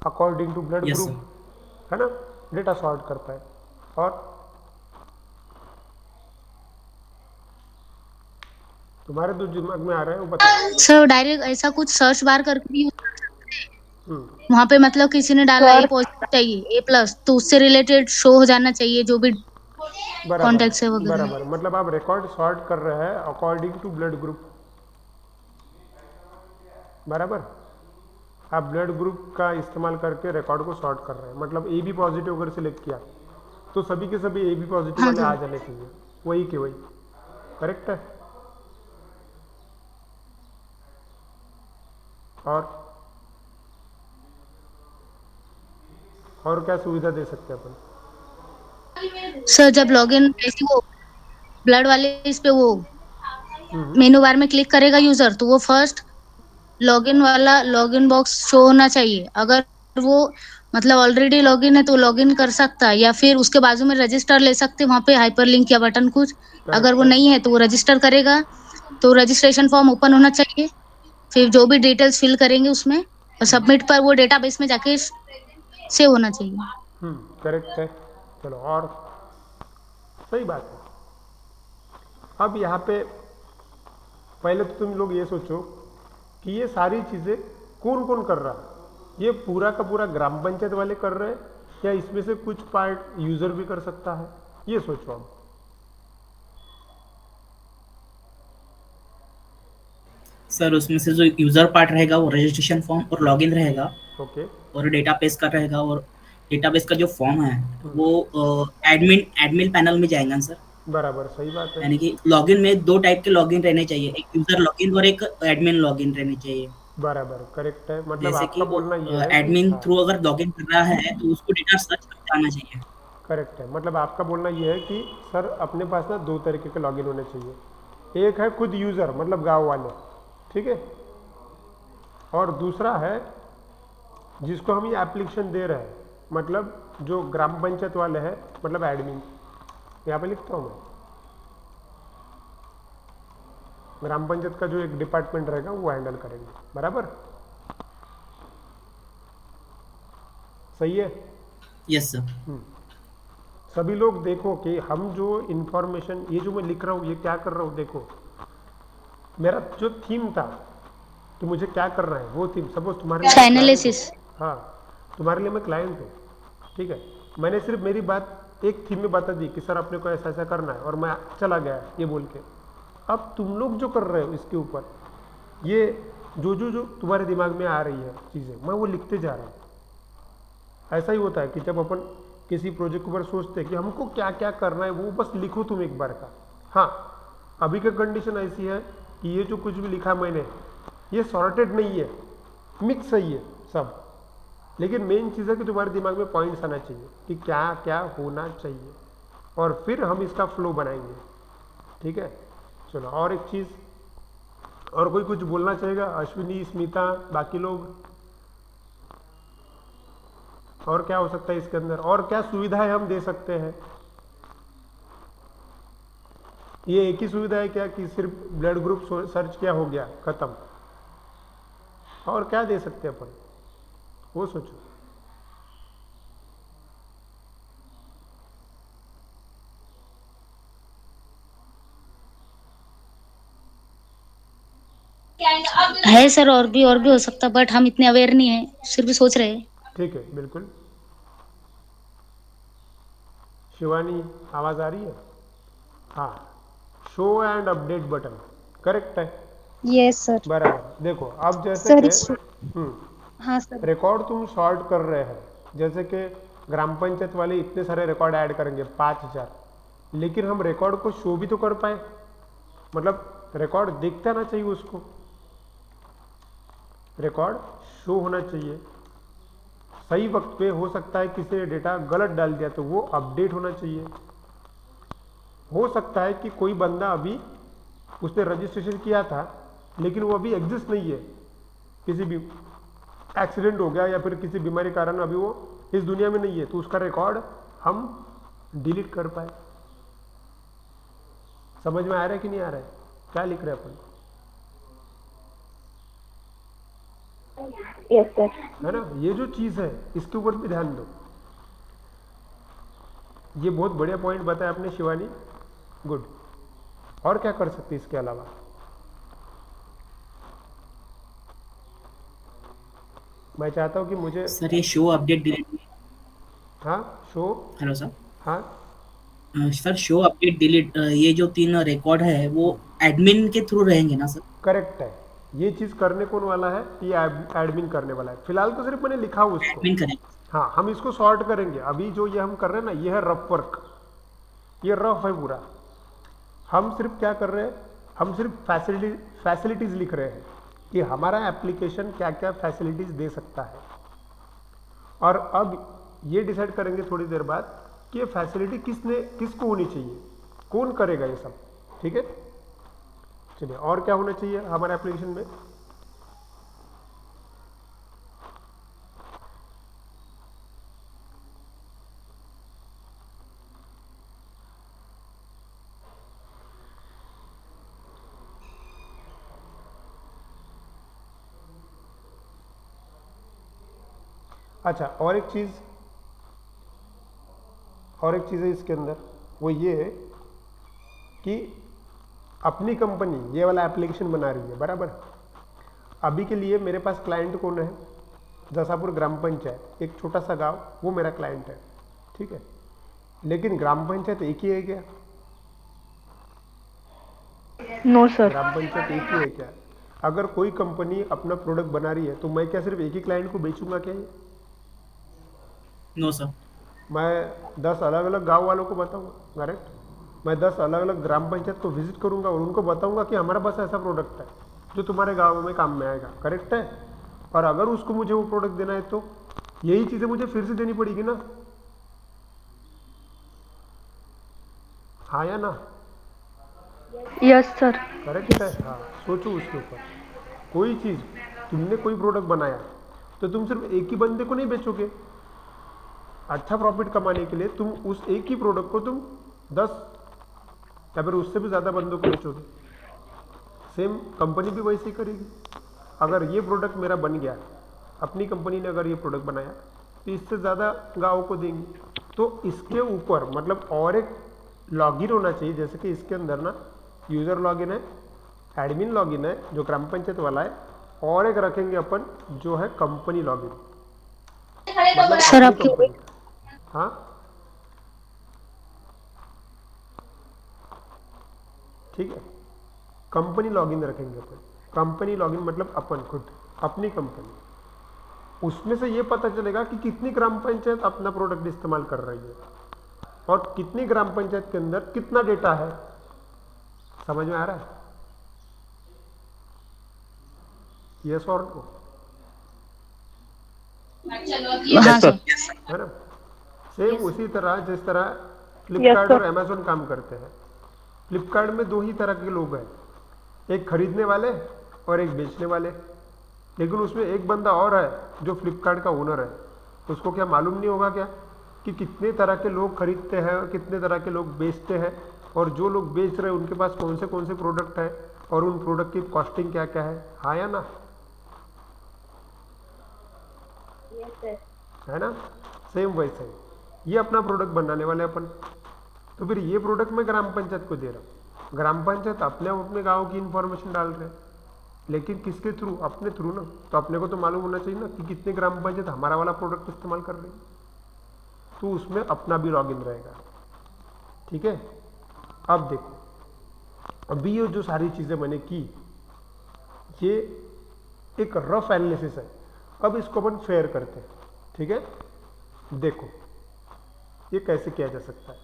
A: according to blood
D: yes
A: group,
D: sir.
A: है ना, डेटा सॉर्ट कर पाए। और तुम्हारे जो दिमाग में आ रहा है वो बताओ।
E: सर डायरेक्ट ऐसा कुछ सर्च बार करके भी
A: हम्म,
E: वहां पे मतलब किसी ने डाला ए
C: सर
E: पॉजिटिव चाहिए, ए प्लस, तो उससे रिलेटेड शो हो जाना चाहिए जो भी
A: बराबर
E: कॉन्टेक्ट है वगैरह।
A: बराबर, मतलब आप रिकॉर्ड सॉर्ट कर रहे हैं अकॉर्डिंग टू ब्लड ग्रुप, बराबर। आप ब्लड ग्रुप का इस्तेमाल करके रिकॉर्ड को सॉर्ट कर रहे हैं, मतलब ए बी पॉजिटिव अगर सिलेक्ट किया तो सभी के सभी ए बी पॉजिटिव
E: हाँ
A: वाले आ
E: सर।
A: जाने चाहिए, वही के वही, करेक्ट है। और और क्या सुविधा दे सकते हैं अपन?
E: सर जब लॉगिन ऐसे वो ब्लड वाले इस पे वो
A: हम्म,
E: मेनू बार में क्लिक करेगा यूजर, तो वो फर्स्ट लॉगिन वाला लॉगिन बॉक्स शो होना चाहिए। अगर वो मतलब ऑलरेडी लॉगिन है तो लॉगिन कर सकता है, या फिर उसके बाजू में रजिस्टर ले सकते हैं, वहां पे हाइपर लिंक या बटन कुछ। अगर
A: करेक्ट
E: वो
A: है।
E: नहीं है तो वो रजिस्टर करेगा, तो रजिस्ट्रेशन फॉर्म ओपन होना चाहिए। फिर जो भी डिटेल्स फिल करेंगे उसमें और सबमिट पर वो डेटाबेस में जाके सेव होना चाहिए।
A: करेक्ट है। चलो, और सही बात है। अब यहाँ पे पहले तो तुम लोग ये सोचो कि ये सारी चीज़ें कौन कौन कर रहा है, ये पूरा का पूरा ग्राम पंचायत वाले कर रहे हैं या इसमें से कुछ पार्ट यूजर भी कर सकता है, ये सोचो अब।
D: सर उसमें से जो यूजर पार्ट रहेगा वो रजिस्ट्रेशन फॉर्म और लॉगिन रहेगा,
A: ओके।
D: और डेटाबेस का रहेगा। और डेटाबेस का जो फॉर्म है वो एडमिन एडमिन पैनल में जाएगा सर।
A: बराबर, सही बात है।
D: यानी कि लॉगिन में दो टाइप के लॉगिन रहने चाहिए, एक यूजर लॉगिन और एक एडमिन लॉगिन रहने चाहिए।
A: बराबर, करेक्ट है, मतलब
D: जैसे कि
A: आपका
D: वो
A: बोलना ये है कि
D: एडमिन
A: हाँ,
D: थ्रू अगर लॉगिन कर रहा है तो उसको डेटा सर्च करके आना चाहिए।
A: करेक्ट है, मतलब आपका बोलना ये है कि सर अपने पास ना दो तरीके के लॉगिन होने चाहिए। एक है खुद यूज़र, मतलब गांव वाले, ठीक है, और दूसरा है जिसको हम ये एप्लीकेशन दे रहे हैं, मतलब जो ग्राम पंचायत वाले हैं, मतलब एडमिन। यहाँ पे लिखता हूँ मैं, ग्राम पंचायत का जो एक डिपार्टमेंट रहेगा वो हैंडल करेंगे, बराबर, सही है।
D: Yes sir.
A: सभी लोग देखो कि हम जो इंफॉर्मेशन, ये जो मैं लिख रहा हूँ ये क्या कर रहा हूँ, देखो मेरा जो थीम था कि मुझे क्या करना है वो थीम, सपोज तुम्हारे लिए मैं क्लाइंट हूँ,
E: एनालिसिस।
A: हाँ तुम्हारे लिए मैं क्लाइंट हूँ, ठीक है, मैंने सिर्फ मेरी बात एक थीम में बता दी कि सर अपने को ऐसा ऐसा करना है और मैं चला गया ये बोल के। अब तुम लोग जो कर रहे हो इसके ऊपर, ये जो तुम्हारे दिमाग में आ रही है चीज़ें, मैं वो लिखते जा रहा हूँ। ऐसा ही होता है कि जब अपन किसी प्रोजेक्ट के ऊपर सोचते हैं कि हमको क्या क्या करना है, वो बस लिखो तुम एक बार का। हाँ, अभी का कंडीशन ऐसी है कि ये जो कुछ भी लिखा मैंने, ये सॉर्टेड नहीं है, मिक्स है ये सब, लेकिन मेन चीज़ है कि तुम्हारे दिमाग में पॉइंट्स आना चाहिए कि क्या क्या होना चाहिए, और फिर हम इसका फ्लो बनाएंगे, ठीक है। चलो, और एक चीज़, और कोई कुछ बोलना चाहेगा? अश्विनी, स्मिता, बाकी लोग? और क्या हो सकता है इसके अंदर, और क्या सुविधाएं हम दे सकते हैं? ये एक ही सुविधा है क्या कि सिर्फ ब्लड ग्रुप सर्च किया हो गया खत्म? और क्या दे सकते हैं अपन, वो सोचो।
E: है सर, और भी हो सकता, बट हम इतने अवेयर नहीं है, फिर भी सोच रहे हैं।
A: ठीक है, बिल्कुल। शिवानी, आवाज आ रही है? हाँ, show and update button, correct है।
C: Yes sir.
A: बराबर। देखो अब जैसे
C: सर
A: कि
C: हाँ सर।
A: रिकॉर्ड तुम सॉर्ट कर रहे हैं, जैसे कि ग्राम पंचायत वाले इतने सारे रिकॉर्ड ऐड करेंगे 5000, लेकिन हम रिकॉर्ड को शो भी तो कर पाए, मतलब रिकॉर्ड दिखता ना चाहिए, उसको रिकॉर्ड शो होना चाहिए सही वक्त पे। हो सकता है किसी ने डेटा गलत डाल दिया तो वो अपडेट होना चाहिए। हो सकता है कि कोई बंदा अभी उसने रजिस्ट्रेशन किया था लेकिन वो अभी एग्जिस्ट नहीं है, किसी भी एक्सीडेंट हो गया या फिर किसी बीमारी के कारण अभी वो इस दुनिया में नहीं है, तो उसका रिकॉर्ड हम डिलीट कर पाए। समझ में आ रहा है कि नहीं आ रहा है? क्या लिख रहे हैं अपन?
C: Yes sir.
A: है ना, ये जो चीज है इसके ऊपर भी ध्यान दो। ये बहुत बढ़िया पॉइंट बताया आपने शिवानी, गुड। और क्या कर सकते इसके अलावा? मैं चाहता हूं कि मुझे
D: सर ये शो अपडेट डिलीट।
A: हाँ शो,
D: हेलो सर।
A: हाँ
D: सर शो अपडेट डिलीट, ये जो 3 रिकॉर्ड है वो एडमिन के थ्रू रहेंगे ना सर?
A: करेक्ट है। ये चीज करने कौन वाला है? ये एडमिन करने वाला है। फिलहाल तो सिर्फ मैंने लिखा उसको।
D: एडमिन करेंगे।
A: हाँ, हम इसको सॉर्ट करेंगे। अभी जो ये हम कर रहे हैं ना, ये है रफ वर्क, ये रफ है पूरा। हम सिर्फ क्या कर रहे हैं, हम सिर्फ फैसिलिटीज लिख रहे हैं कि हमारा एप्लीकेशन क्या क्या फैसिलिटीज दे सकता है। और अब ये डिसाइड करेंगे थोड़ी देर बाद कि ये फैसिलिटी किसको होनी चाहिए, कौन करेगा ये सब। ठीक है, चलिए और क्या होना चाहिए हमारे एप्लीकेशन में? अच्छा, और एक चीज है इसके अंदर, वो ये है कि अपनी कंपनी ये वाला एप्लीकेशन बना रही है, बराबर। अभी के लिए मेरे पास क्लाइंट कौन है? जसापुर ग्राम पंचायत, एक छोटा सा गांव, वो मेरा क्लाइंट है, ठीक है। लेकिन ग्राम पंचायत एक ही है क्या?
C: No sir.
A: ग्राम पंचायत एक ही है क्या? अगर कोई कंपनी अपना प्रोडक्ट बना रही है तो मैं क्या सिर्फ एक ही क्लाइंट को बेचूंगा क्या ये?
D: No sir.
A: मैं 10 अलग अलग गांव वालों को बताऊंगा, करेक्ट। मैं 10 अलग अलग ग्राम पंचायत को विजिट करूंगा और उनको बताऊंगा कि हमारे पास ऐसा प्रोडक्ट है जो तुम्हारे गांव में काम में आएगा, करेक्ट है। और अगर उसको मुझे वो प्रोडक्ट देना है तो यही चीजें मुझे फिर से देनी पड़ेगी ना, हाँ या ना?
C: Yes sir.
A: करेक्ट है। हाँ, सोचो उसके ऊपर। कोई चीज, तुमने कोई प्रोडक्ट बनाया तो तुम सिर्फ एक ही बंदे को नहीं बेचोगे। अच्छा प्रॉफिट कमाने के लिए तुम उस एक ही प्रोडक्ट को तुम 10 या फिर उससे भी ज्यादा बंदों को बेचोगे। सेम कंपनी भी वैसे ही करेगी। अगर ये प्रोडक्ट मेरा बन गया, अपनी कंपनी ने अगर ये प्रोडक्ट बनाया तो इससे ज़्यादा गाँव को देंगे। तो इसके ऊपर मतलब और एक लॉगिन होना चाहिए, जैसे कि इसके अंदर ना यूज़र लॉगिन है, एडमिन लॉगिन है जो ग्राम पंचायत वाला है, और एक रखेंगे अपन जो है कंपनी लॉगिन, मतलब
C: सर
A: अपनी
C: आपकी
A: कंपनी। हाँ, ठीक है, कंपनी लॉगिन रखेंगे अपन। कंपनी लॉगिन मतलब अपन खुद, अपनी कंपनी। उसमें से ये पता चलेगा कि कितनी ग्राम पंचायत अपना प्रोडक्ट इस्तेमाल कर रही है और कितनी ग्राम पंचायत के अंदर कितना डेटा है। समझ में आ रहा है? यस और नो?
E: हाँ सर।
A: है ना? सेम उसी तरह जिस तरह फ्लिपकार्ट
C: sir.
A: और अमेजोन काम करते हैं। फ्लिपकार्ट में 2 ही तरह के लोग हैं, एक खरीदने वाले और एक बेचने वाले। लेकिन उसमें एक बंदा और है जो फ्लिपकार्ट का ओनर है, उसको क्या मालूम नहीं होगा क्या कि कितने तरह के लोग खरीदते हैं और कितने तरह के लोग बेचते हैं, और जो लोग बेच रहे हैं उनके पास कौन से प्रोडक्ट है और उन प्रोडक्ट की कॉस्टिंग क्या क्या है। हाँ या ना? है ना? सेम वैसे ही ये अपना प्रोडक्ट बनाने वाले अपन, तो फिर ये प्रोडक्ट मैं ग्राम पंचायत को दे रहा हूँ। ग्राम पंचायत अपने गांव की इंफॉर्मेशन डाल रहे हैं, लेकिन किसके थ्रू? अपने थ्रू ना। तो अपने को तो मालूम होना चाहिए ना कि कितने ग्राम पंचायत हमारा वाला प्रोडक्ट इस्तेमाल कर रही है, तो उसमें अपना भी लॉगिन रहेगा। ठीक है, अब देखो, अभी ये जो सारी चीजें मैंने की, ये एक रफ एनालिसिस है। अब इसको अपन फेयर करते हैं। ठीक है, देखो ये कैसे किया जा सकता है।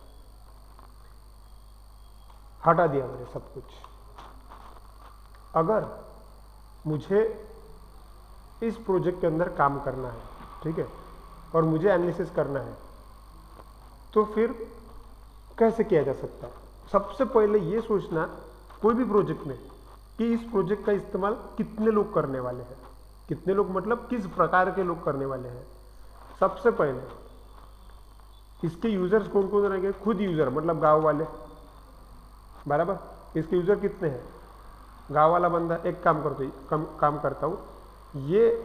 A: हटा दिया मैंने सब कुछ। अगर मुझे इस प्रोजेक्ट के अंदर काम करना है, ठीक है, और मुझे एनालिसिस करना है, तो फिर कैसे किया जा सकता है? सबसे पहले ये सोचना कोई भी प्रोजेक्ट में कि इस प्रोजेक्ट का इस्तेमाल कितने लोग करने वाले हैं। कितने लोग मतलब किस प्रकार के लोग करने वाले हैं। सबसे पहले इसके यूजर्स कौन कौन रहेंगे? खुद यूजर मतलब गांव वाले, बराबर। इसके यूजर कितने हैं? गांव वाला बंदा। एक काम करता हूँ, ये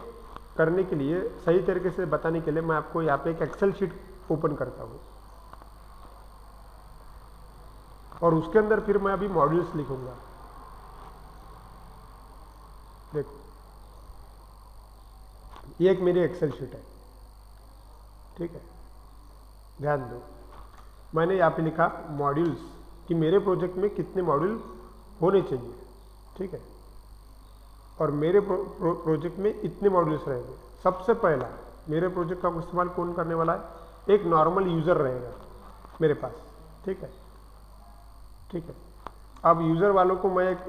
A: करने के लिए सही तरीके से बताने के लिए मैं आपको यहाँ पे एक एक्सेल शीट ओपन करता हूँ, और उसके अंदर फिर मैं अभी मॉड्यूल्स लिखूंगा। देखो, ये एक मेरी एक्सेल शीट है, ठीक है, ध्यान दो। मैंने यहाँ पे लिखा मॉड्यूल्स, कि मेरे प्रोजेक्ट में कितने मॉड्यूल होने चाहिए, ठीक है, और मेरे प्रोजेक्ट में इतने मॉड्यूल्स रहेंगे। सबसे पहला मेरे प्रोजेक्ट का इस्तेमाल कौन करने वाला है? एक नॉर्मल यूजर रहेगा मेरे पास, ठीक है, ठीक है। अब यूजर वालों को मैं एक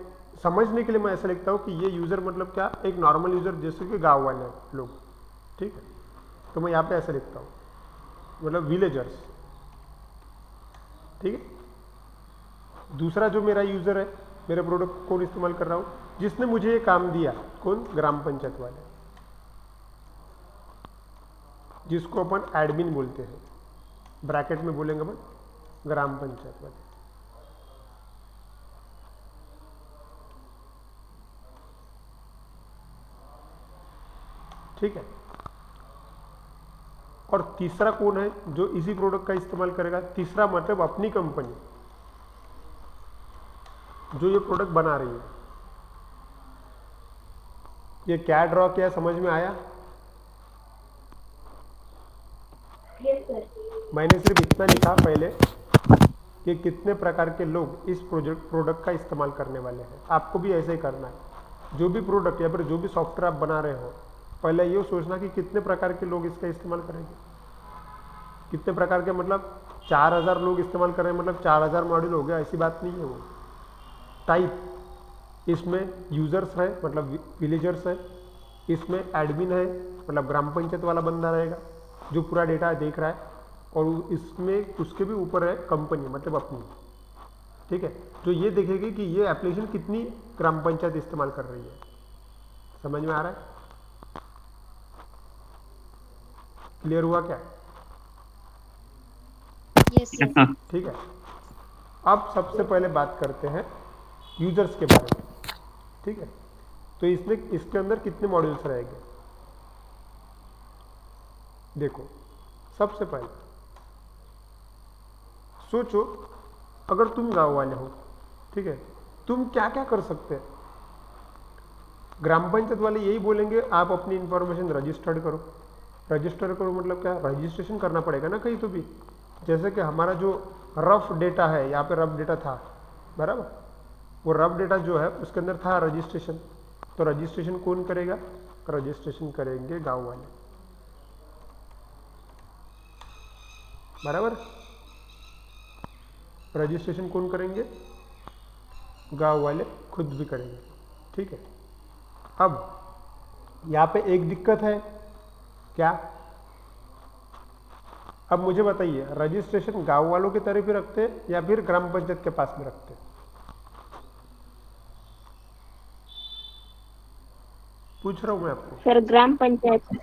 A: समझने के लिए मैं ऐसा लिखता हूँ कि ये यूजर मतलब क्या? एक नॉर्मल यूजर, जैसे कि गांव वाले लोग, ठीक है। तो मैं यहाँ पे ऐसा लिखता हूँ, मतलब विलेजर्स, ठीक है। दूसरा जो मेरा यूजर है, मेरे प्रोडक्ट कौन इस्तेमाल कर रहा हूँ? जिसने मुझे ये काम दिया, कौन? ग्राम पंचायत वाले, जिसको अपन एडमिन बोलते हैं, ब्रैकेट में बोलेंगे अपन ग्राम पंचायत वाले। ठीक है। और तीसरा कौन है जो इसी प्रोडक्ट का इस्तेमाल करेगा? तीसरा मतलब अपनी कंपनी जो ये प्रोडक्ट बना रही है। ये क्या ड्रॉ किया, समझ में आया? मैंने सिर्फ इतना लिखा पहले कि कितने प्रकार के लोग इस प्रोडक्ट का इस्तेमाल करने वाले हैं। आपको भी ऐसे ही करना है। जो भी प्रोडक्ट या फिर जो भी सॉफ्टवेयर आप बना रहे हो, पहले ये सोचना कि कितने प्रकार के लोग इसका इस्तेमाल करेंगे। कितने प्रकार के मतलब 4000 लोग इस्तेमाल कर रहे हैं, मतलब 4000 मॉड्यूल हो गया, ऐसी बात नहीं है। वो टाइप, इसमें यूजर्स है मतलब विलेजर्स है, इसमें एडमिन है मतलब ग्राम पंचायत वाला बंदा रहेगा जो पूरा डेटा देख रहा है, और इसमें उसके भी ऊपर है कंपनी मतलब अपनी, ठीक है, जो ये देखेगी कि ये एप्लीकेशन कितनी ग्राम पंचायत इस्तेमाल कर रही है। समझ में आ रहा है? क्लियर हुआ क्या?
C: Yes sir.
A: ठीक है। अब सबसे पहले बात करते हैं यूजर्स के बारे में, ठीक है। तो इसमें इसके अंदर कितने मॉड्यूल्स रहेंगे? देखो, सबसे पहले सोचो, अगर तुम गांव वाले हो, ठीक है, तुम क्या क्या कर सकते हैं? ग्राम पंचायत वाले यही बोलेंगे आप अपनी इंफॉर्मेशन रजिस्टर्ड करो। रजिस्टर करो मतलब क्या? रजिस्ट्रेशन करना पड़ेगा ना कहीं तो भी। जैसे कि हमारा जो रफ डेटा है, यहाँ पे रफ डेटा था, बराबर, वो रफ डेटा जो है उसके अंदर था रजिस्ट्रेशन। तो रजिस्ट्रेशन कौन करेगा? रजिस्ट्रेशन करेंगे गांव वाले, बराबर। रजिस्ट्रेशन कौन करेंगे? गांव वाले खुद भी करेंगे, ठीक है। अब यहाँ पे एक दिक्कत है, क्या? अब मुझे बताइए, रजिस्ट्रेशन गांव वालों की तरफ ही रखते हैं या फिर ग्राम पंचायत के पास में रखते हैं? पूछ रहा हूं मैं आपको।
F: सर ग्राम पंचायत
G: सर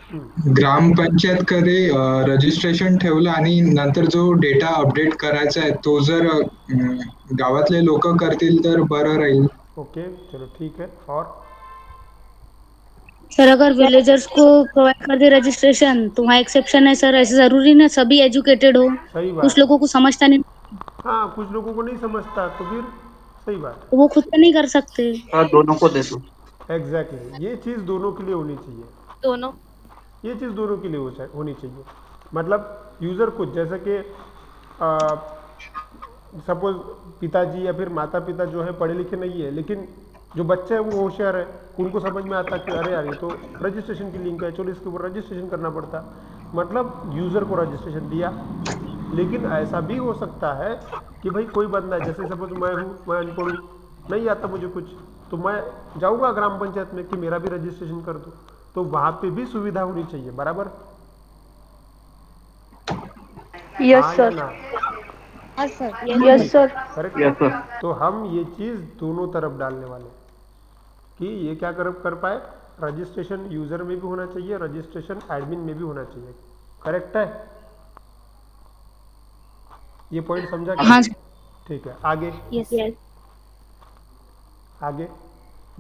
F: ग्रामपंचायतकडे रजिस्ट्रेशन ठेवलं आणि नंतर जो डेटा अपडेट करायचा आहे तो जर गावातले लोक करतील तर बरं राहील.
A: ओके, चलो ठीक है। और
E: सर अगर विलेजर्स को प्रोवाइड कर दे रजिस्ट्रेशन तो वहाँ एक्सेप्शन है सर, ऐसे जरूरी ना सभी एजुकेटेड हो,
A: सही
E: कुछ
A: बात है।
E: लोगों को समझता नहीं,
A: हाँ, कुछ लोगों को नहीं समझता तो फिर सही बात
E: तो वो खुद से नहीं कर सकते।
B: हाँ, दोनों को दे दो।
A: है। एग्जैक्टली, ये चीज़ दोनों के लिए होनी चाहिए।
C: दोनों।
A: ये चीज़ दोनों के लिए होनी चाहिए। मतलब यूज़र खुद, जैसे कि सपोज पिताजी या फिर माता पिता जो है पढ़े लिखे नहीं है, लेकिन जो बच्चे हैं वो होशियार है, उनको समझ में आता कि अरे यार ये तो रजिस्ट्रेशन की लिंक है, चलो इसके ऊपर रजिस्ट्रेशन करना पड़ता। मतलब यूज़र को रजिस्ट्रेशन दिया। लेकिन ऐसा भी हो सकता है कि भाई कोई बंदा, जैसे सपोज मैं हूँ, मैं अनपढ़ हूँ, नहीं आता मुझे कुछ, तो मैं जाऊँगा ग्राम पंचायत में कि मेरा भी रजिस्ट्रेशन कर दो। तो वहाँ पे भी सुविधा होनी चाहिए, बराबर?
C: यस
A: हाँ या
C: सर।
A: ना?
C: हाँ sir. Yes sir.
A: Correct
B: yes
A: है।
B: सर।
A: तो हम ये चीज़ दोनों तरफ डालने वाले हैं कि ये क्या कर पाए, रजिस्ट्रेशन यूज़र में भी होना चाहिए, रजिस्ट्रेशन एडमिन में भी होना चाहिए। करेक्ट है? ये पॉइंट समझा क्या?
E: हाँ
A: ठीक है, आगे।
C: यस।
A: आगे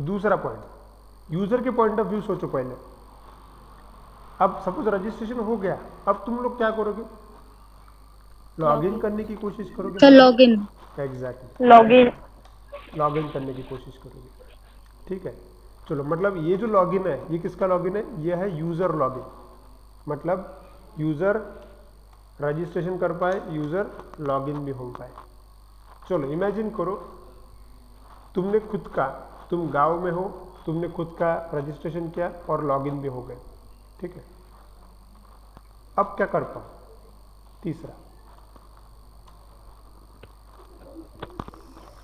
A: दूसरा पॉइंट, यूज़र के पॉइंट ऑफ व्यू सोचो पहले। अब सपोज रजिस्ट्रेशन हो गया, अब तुम लोग क्या करोगे? लॉगिन करने की कोशिश करोगे,
E: सर,
A: बराबर?
E: लॉगिन।
A: Exactly,
C: login.
A: लॉगिन करने की कोशिश करोगे। ठीक है, चलो, मतलब ये जो लॉगिन है ये किसका लॉगिन है? ये है यूज़र लॉगिन। मतलब यूज़र रजिस्ट्रेशन कर पाए, यूज़र लॉगिन भी हो पाए। चलो इमेजिन करो, तुमने खुद का, तुम गांव में हो, तुमने खुद का रजिस्ट्रेशन किया और लॉगिन भी हो गए। ठीक है, अब क्या कर पाओ? तीसरा,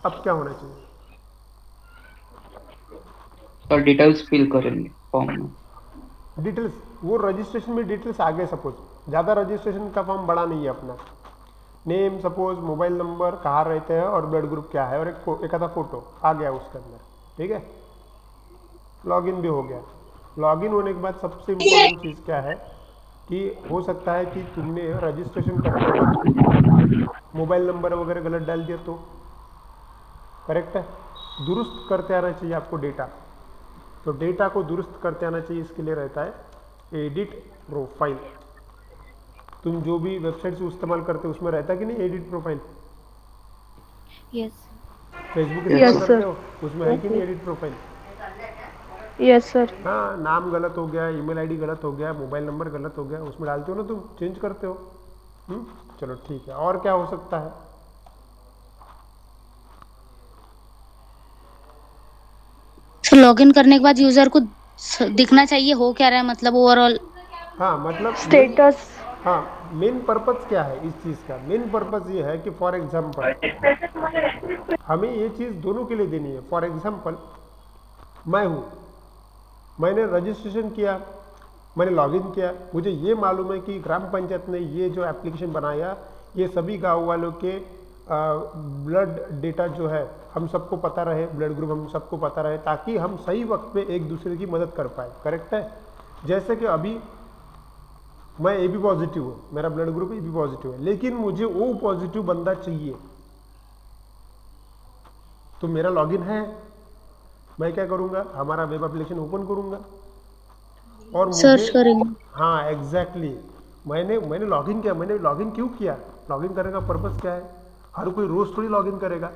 A: अब क्या होना चाहिए?
B: सर डिटेल्स फिल करेंगे फॉर्म में।
A: डिटेल्स, वो रजिस्ट्रेशन में डिटेल्स आ गए। सपोज ज़्यादा रजिस्ट्रेशन का फॉर्म बड़ा नहीं है अपना, नेम, सपोज मोबाइल नंबर, कहाँ रहते हैं और ब्लड ग्रुप क्या है, और एक आधा फोटो आ गया उसके अंदर। ठीक है, लॉगिन भी हो गया। लॉगिन होने के बाद सबसे इम्पोर्टेंट चीज़ क्या है कि हो सकता है कि तुमने रजिस्ट्रेशन करते वक्त मोबाइल नंबर वगैरह गलत डाल दिया तो, करेक्ट है? दुरुस्त करते आना चाहिए आपको डेटा। तो डेटा को दुरुस्त करते आना चाहिए, इसके लिए रहता है एडिट प्रोफाइल। तुम जो भी वेबसाइट से इस्तेमाल करते हो उसमें रहता है कि नहीं edit profile?
C: Yes.
A: Facebook
C: Yes,
A: इस्तेमाल करते
C: sir.
A: हो, उसमें है कि नहीं एडिट प्रोफाइल?
C: Yes sir.
A: हाँ, नाम गलत हो गया, ईमेल आईडी गलत हो गया, मोबाइल नंबर गलत हो गया, उसमें डालते हो ना, तुम चेंज करते हो। चलो ठीक है, और क्या हो सकता है?
E: सर, लॉगिन करने के बाद यूजर को दिखना चाहिए हो क्या रहा है, मतलब ओवरऑल।
A: हाँ, मतलब
C: स्टेटस।
A: हाँ, मेन पर्पस क्या है इस चीज़ का? मेन पर्पस ये है कि फॉर एग्जाम्पल हमें ये चीज़ दोनों के लिए देनी है। फॉर एग्जाम्पल मैं हूँ, मैंने रजिस्ट्रेशन किया, मैंने लॉगिन किया, मुझे ये मालूम है कि ग्राम पंचायत ने ये जो एप्लीकेशन बनाया, ये सभी गांव वालों के ब्लड डेटा जो है हम सबको पता रहे, ब्लड ग्रुप हम सबको पता रहे, ताकि हम सही वक्त पे एक दूसरे की मदद कर पाए। करेक्ट है? जैसे कि अभी मैं ए बी पॉजिटिव हूँ, मेरा blood group A B positive है, लेकिन मुझे ओ पॉजिटिव बंदा चाहिए, तो मेरा लॉगिन है, मैं क्या करूँगा? हमारा वेब एप्लीकेशन ओपन करूँगा और
E: सर्च
A: मुझे,
E: करेंगे।
A: हाँ एग्जैक्टली, मैंने लॉगिन किया। मैंने लॉगिन क्यों किया? लॉगिन करने का पर्पस क्या है? हर कोई रोज थोड़ी लॉगिन करेगा,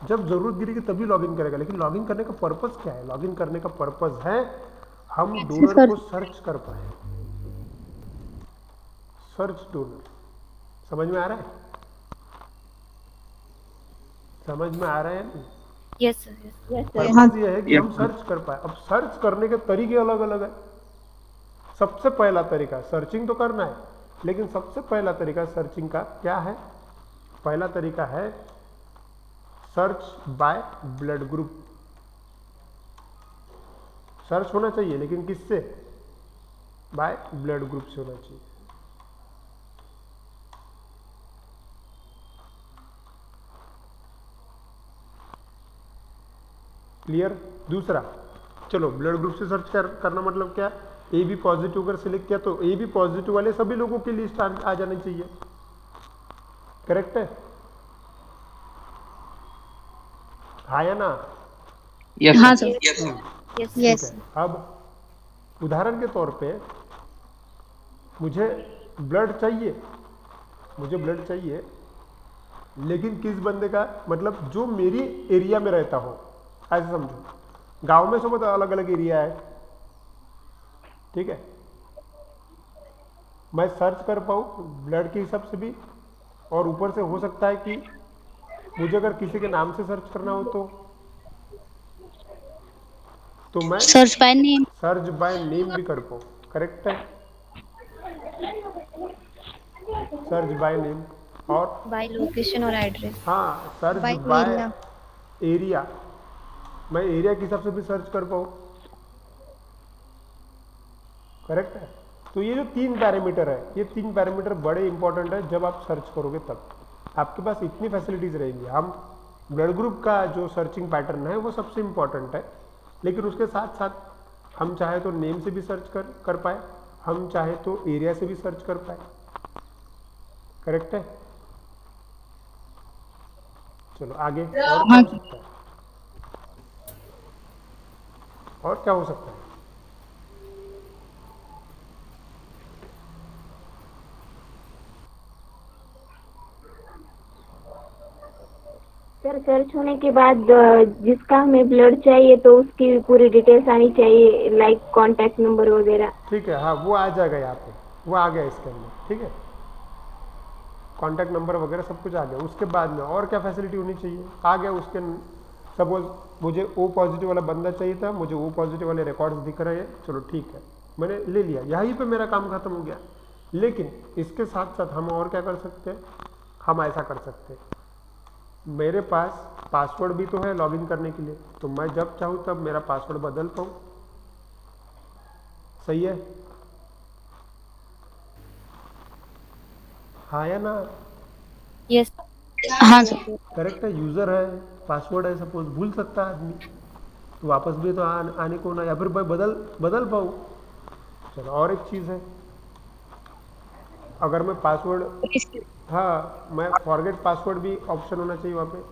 A: जब जरूरत गिरेगी तभी लॉगिन करेगा। लेकिन लॉगिन करने का पर्पस क्या है? लॉगिन करने का पर्पस है हम डोनर
E: सर,
A: को सर्च कर पाए। सर्च डोनर, समझ में आ रहा है? समझ में आ रहा है नहीं?
C: Yes sir.
A: पर्पस ये है कि
B: Yes,
A: हम
B: sir.
A: सर्च कर पाए। अब सर्च करने के तरीके अलग अलग है। सबसे पहला तरीका सर्चिंग तो करना है, लेकिन सबसे पहला तरीका सर्चिंग का क्या है? पहला तरीका है search by blood group. Search होना चाहिए, लेकिन किससे? बाय ब्लड ग्रुप से होना चाहिए। क्लियर? दूसरा, चलो ब्लड ग्रुप से करना मतलब क्या, ए बी पॉजिटिव अगर सिलेक्ट किया तो ए बी पॉजिटिव वाले सभी लोगों की लिस्ट आ जानी चाहिए, करेक्ट है, हाँ या ना?
B: यस
E: हाँ
B: सर।
E: सर।
C: यस
A: ठीक है। अब उदाहरण के तौर पे मुझे ब्लड चाहिए, मुझे ब्लड चाहिए, लेकिन किस बंदे का, मतलब जो मेरी एरिया में रहता हो, ऐसे समझो। गांव में सब अलग अलग एरिया है, ठीक है, मैं सर्च कर पाऊँ ब्लड के हिसाब से भी, और ऊपर से हो सकता है कि मुझे अगर किसी के नाम से सर्च करना हो तो मैं
E: search by name.
A: Search by name भी कर पाऊँ, करेक्ट है, सर्च बाय नेम, और
C: बाय लोकेशन और एड्रेस।
A: हाँ search
C: by
A: by
C: area.
A: Area, मैं एरिया के हिसाब से भी सर्च कर पाऊँ, करेक्ट है। तो ये जो 3 पैरामीटर है, ये 3 पैरामीटर बड़े इंपॉर्टेंट है, जब आप सर्च करोगे तब आपके पास इतनी फैसिलिटीज रहेंगी। हम ब्लड ग्रुप का जो सर्चिंग पैटर्न है वो सबसे इंपॉर्टेंट है, लेकिन उसके साथ साथ हम चाहे तो नेम से भी सर्च कर पाए, हम चाहे तो एरिया से भी सर्च कर पाए, करेक्ट है। चलो आगे, और क्या हो सकता है, और क्या हो सकता है?
G: सर सर्च होने के बाद जिसका हमें ब्लड चाहिए तो उसकी पूरी डिटेल्स आनी चाहिए, लाइक कांटेक्ट नंबर वगैरह।
A: ठीक है, हाँ वो आ जाएगा यहाँ पे, वो आ गया इसके अंदर, ठीक है, कॉन्टैक्ट नंबर वगैरह सब कुछ आ गया। उसके बाद में और क्या फैसिलिटी होनी चाहिए, आ गया उसके, सपोज मुझे ओ पॉजिटिव वाला बंदा चाहिए था, मुझे ओ पॉजिटिव वाले रिकॉर्ड्स दिख रहे हैं, चलो ठीक है, मैंने ले लिया, यहीं पे मेरा काम खत्म हो गया। लेकिन इसके साथ साथ हम और क्या कर सकते हैं, हम ऐसा कर सकते हैं, मेरे पास पासवर्ड भी तो है लॉगिन करने के लिए, तो मैं जब चाहूँ तब मेरा पासवर्ड बदल पाऊँ, सही है, हाँ या ना?
C: यस।
E: हाँ सर।
A: करेक्ट है, यूज़र है, पासवर्ड है, सपोज भूल सकता है आदमी, तो वापस भी तो आने को ना, या फिर मैं बदल पाऊँ। चलो और एक चीज़ है, अगर मैं पासवर्ड, हाँ मैं फॉरगेट पासवर्ड भी ऑप्शन होना चाहिए वहाँ पे,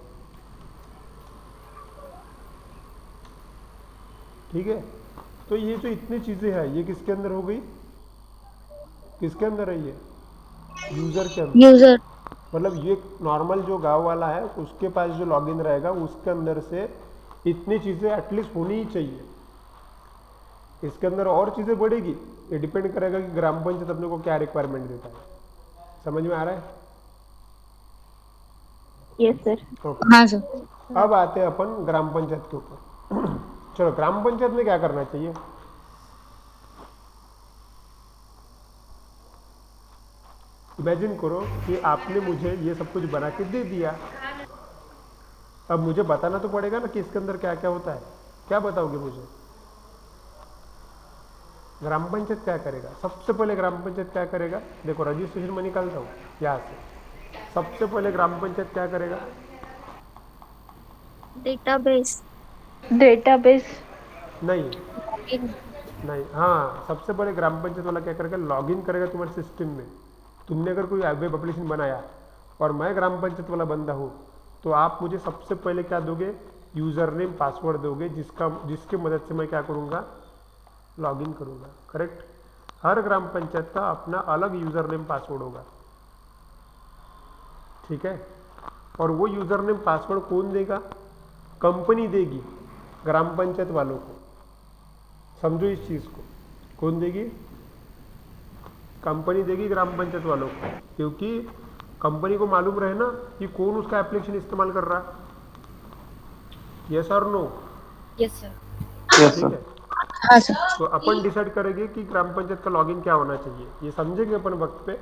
A: ठीक है। तो ये जो इतनी चीज़ें हैं ये किसके अंदर हो गई, किसके अंदर है ये, यूज़र के अंदर।
E: यूजर।
A: मतलब ये नॉर्मल जो गांव वाला है उसके पास जो लॉगिन रहेगा उसके अंदर से इतनी चीज़ें एटलीस्ट होनी ही चाहिए। इसके अंदर और चीज़ें बढ़ेगी, ये डिपेंड करेगा कि ग्राम पंचायत अपने को क्या रिक्वायरमेंट देता है। समझ में आ रहा है?
G: Yes sir.
A: ओके,
E: हाँ सर।
A: अब आते हैं अपन ग्राम पंचायत के ऊपर। चलो ग्राम पंचायत में क्या करना चाहिए, इमेजिन करो कि आपने मुझे ये सब कुछ बना के दे दिया, अब मुझे बताना तो पड़ेगा ना कि इसके अंदर क्या क्या होता है, क्या बताओगे मुझे? ग्राम पंचायत क्या करेगा, सबसे पहले ग्राम पंचायत क्या करेगा, देखो रजिस्ट्रेशन में निकालता हूँ यहाँ से, सबसे पहले ग्राम पंचायत क्या करेगा,
C: डेटाबेस।
G: डेटाबेस।
A: नहीं नहीं, हाँ सबसे पहले ग्राम पंचायत वाला क्या करेगा, लॉगिन करेगा तुम्हारे सिस्टम में। तुमने अगर कोई वेब एप्लीकेशन बनाया और मैं ग्राम पंचायत वाला बंदा हूँ, तो आप मुझे सबसे पहले क्या दोगे, यूज़र नेम पासवर्ड दोगे, जिसके मदद से मैं क्या करूँगा, लॉगिन करूँगा, करेक्ट। हर ग्राम पंचायत का अपना अलग यूज़र नेम पासवर्ड होगा, ठीक है। और वो यूज़र नेम पासवर्ड कौन देगा, कंपनी देगी ग्राम पंचायत वालों को, समझो इस चीज़ को, कौन देगी, कंपनी देगी ग्राम पंचायत वालों को, क्योंकि कंपनी को मालूम रहे ना कि कौन उसका एप्लीकेशन इस्तेमाल कर रहा है। यस और नो?
C: Yes sir.
A: ठीक है,
E: हाँ सर।
A: तो अपन डिसाइड करेंगे कि ग्राम पंचायत का लॉगिन क्या होना चाहिए, ये समझेंगे अपन वक्त पे।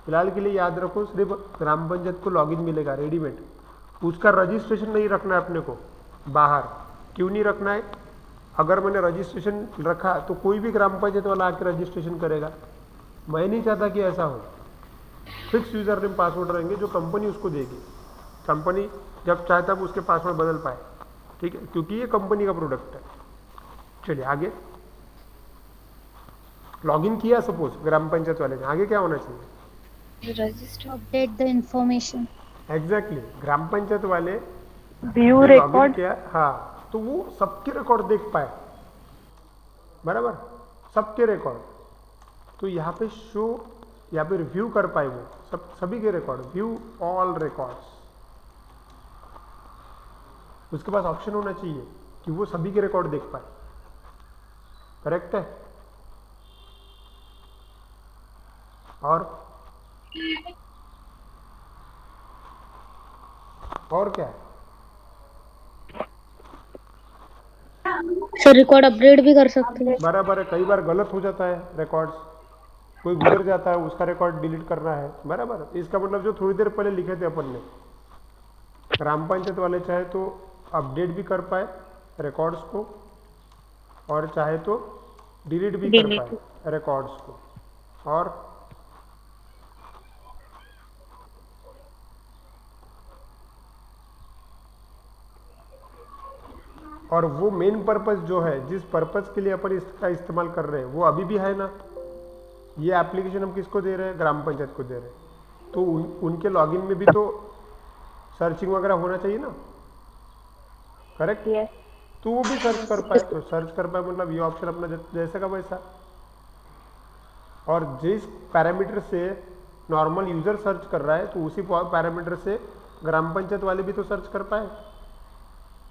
A: फिलहाल के लिए याद रखो, सिर्फ ग्राम पंचायत को लॉगिन मिलेगा रेडीमेड, उसका रजिस्ट्रेशन नहीं रखना है अपने को बाहर। क्यों नहीं रखना है, अगर मैंने रजिस्ट्रेशन रखा तो कोई भी ग्राम पंचायत वाला आके रजिस्ट्रेशन करेगा, मैं नहीं चाहता कि ऐसा हो। फिक्स यूज़र नेम पासवर्ड रहेंगे जो कंपनी उसको देगी, कंपनी जब चाहे तब उसके पासवर्ड बदल पाए, ठीक है, क्योंकि ये कंपनी का प्रोडक्ट है। चलिए आगे, लॉगिन किया सपोज ग्राम पंचायत वाले ने, आगे क्या होना चाहिए?
C: Register
E: update the information.
A: Exactly ग्राम पंचायत वाले
H: व्यू
A: ने लॉगिन
H: रिकॉर्ड
A: किया, हाँ, तो वो सबके रिकॉर्ड देख पाए, बराबर, सबके रिकॉर्ड। तो यहाँ पे शो, यहाँ पे रिव्यू कर पाए वो सभी के रिकॉर्ड, व्यू ऑल रिकॉर्ड्स। उसके पास ऑप्शन होना चाहिए कि वो सभी के रिकॉर्ड देख पाए, करेक्ट है? और क्या है?
E: सर रिकॉर्ड अपडेट भी कर सकते हैं।
A: बराबर है, कई बार गलत हो जाता है रिकॉर्ड्स, कोई गुजर जाता है, उसका रिकॉर्ड डिलीट करना है, बराबर। इसका मतलब जो थोड़ी देर पहले लिखे थे अपन ने, ग्राम पंचायत वाले चाहे तो अपडेट भी कर पाए रिकॉर्ड्स को, और चाहे तो डिलीट भी कर पाए रिकॉर्ड्स को। और वो मेन पर्पस जो है, जिस पर्पस के लिए अपन इसका इस्तेमाल कर रहे हैं, वो अभी भी है ना। ये एप्लीकेशन हम किसको दे रहे हैं? ग्राम पंचायत को दे रहे हैं। तो उनके लॉगिन में भी तो सर्चिंग वगैरह होना चाहिए ना, करेक्ट?
G: यस
A: तो वो भी सर्च कर पाए, तो सर्च कर पाए मतलब ये ऑप्शन अपना जैसे का वैसा। और जिस पैरामीटर से नॉर्मल यूजर सर्च कर रहा है, तो उसी पैरामीटर से ग्राम पंचायत वाले भी तो सर्च कर पाए,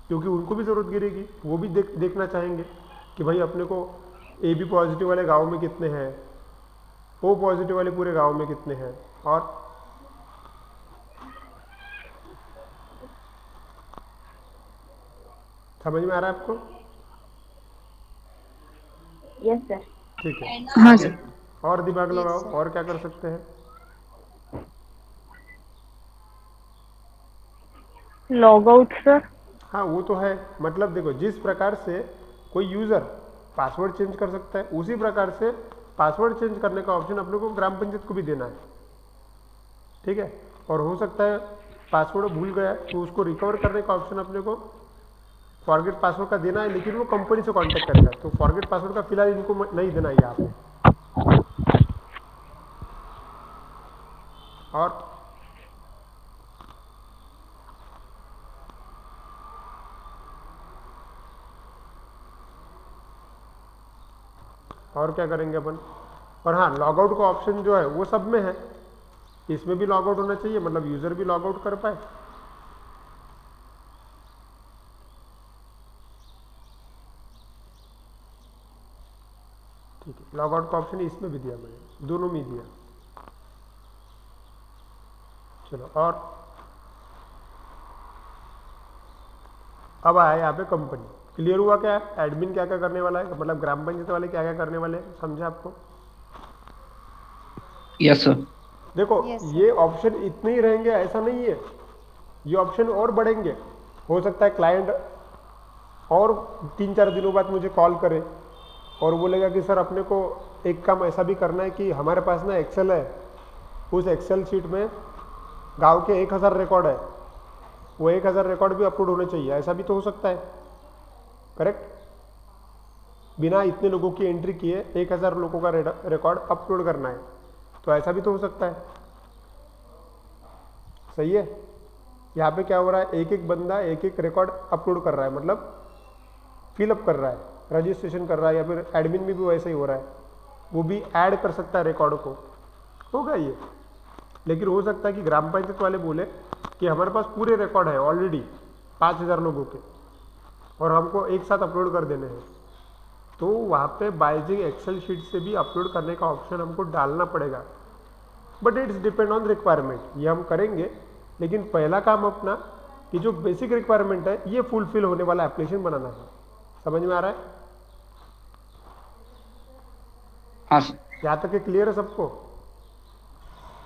A: क्योंकि उनको भी ज़रूरत गिरेगी, वो भी देखना चाहेंगे कि भाई अपने को AB पॉजिटिव वाले गांव में कितने हैं, O पॉजिटिव वाले पूरे गांव में कितने हैं। और समझ में आ रहा है आपको?
G: Yes sir.
A: ठीक है,
E: हाँ सर।
A: और दिमाग लगाओ, और क्या कर सकते हैं?
H: Log out sir.
A: हाँ वो तो है, मतलब देखो जिस प्रकार से कोई यूज़र पासवर्ड चेंज कर सकता है, उसी प्रकार से पासवर्ड चेंज करने का ऑप्शन अपने को ग्राम पंचायत को भी देना है, ठीक है? और हो सकता है पासवर्ड भूल गया तो उसको रिकवर करने का ऑप्शन अपने को फॉरगेट पासवर्ड का देना है, लेकिन वो कंपनी से कांटेक्ट करेगा, तो फॉरगेट पासवर्ड का फिलहाल इनको नहीं देना है यहाँ पे। और क्या करेंगे अपन? और हाँ, लॉग आउट का ऑप्शन जो है वो सब में है, इसमें भी लॉग आउट होना चाहिए, मतलब यूजर भी लॉग आउट कर पाए। ठीक है, लॉग आउट का ऑप्शन इसमें भी दिया मैंने, दोनों में दिया। चलो, और अब आया यहाँ पे कंपनी। क्लियर हुआ क्या? एडमिन क्या क्या करने वाला है, मतलब ग्राम पंचायत वाले क्या क्या करने वाले हैं, समझा आपको?
B: Yes sir.
A: देखो
C: Yes, sir.
A: ये ऑप्शन इतने ही रहेंगे ऐसा नहीं है, ये ऑप्शन और बढ़ेंगे। हो सकता है क्लाइंट और 3-4 दिनों बाद मुझे कॉल करे और बोलेगा कि सर अपने को एक काम ऐसा भी करना है कि हमारे पास ना एक्सेल है, उस एक्सेल शीट में गांव के 1000 रिकॉर्ड है, वो 1000 रिकॉर्ड भी अपलोड होने चाहिए, ऐसा भी तो हो सकता है, करेक्ट? बिना इतने लोगों की एंट्री किए 1000 लोगों का रिकॉर्ड अपलोड करना है, तो ऐसा भी तो हो सकता है, सही है? यहाँ पे क्या हो रहा है, एक एक बंदा एक एक रिकॉर्ड अपलोड कर रहा है, मतलब फिलअप कर रहा है, रजिस्ट्रेशन कर रहा है, या फिर एडमिन में भी वैसे ही हो रहा है, वो भी ऐड कर सकता है रिकॉर्ड को, होगा ये। लेकिन हो सकता है कि ग्राम पंचायत वाले बोले कि हमारे पास पूरे रिकॉर्ड है ऑलरेडी 5000 लोगों के और हमको एक साथ अपलोड कर देने हैं, तो वहाँ पे बाइजिंग एक्सेल शीट से भी अपलोड करने का ऑप्शन हमको डालना पड़ेगा। But it's depend on requirement, ये हम करेंगे, लेकिन पहला काम अपना कि जो बेसिक रिक्वायरमेंट है ये फुलफिल होने वाला एप्लीकेशन बनाना है। समझ में आ रहा है?
B: हाँ सर।
A: यहाँ तक क्लियर है सबको?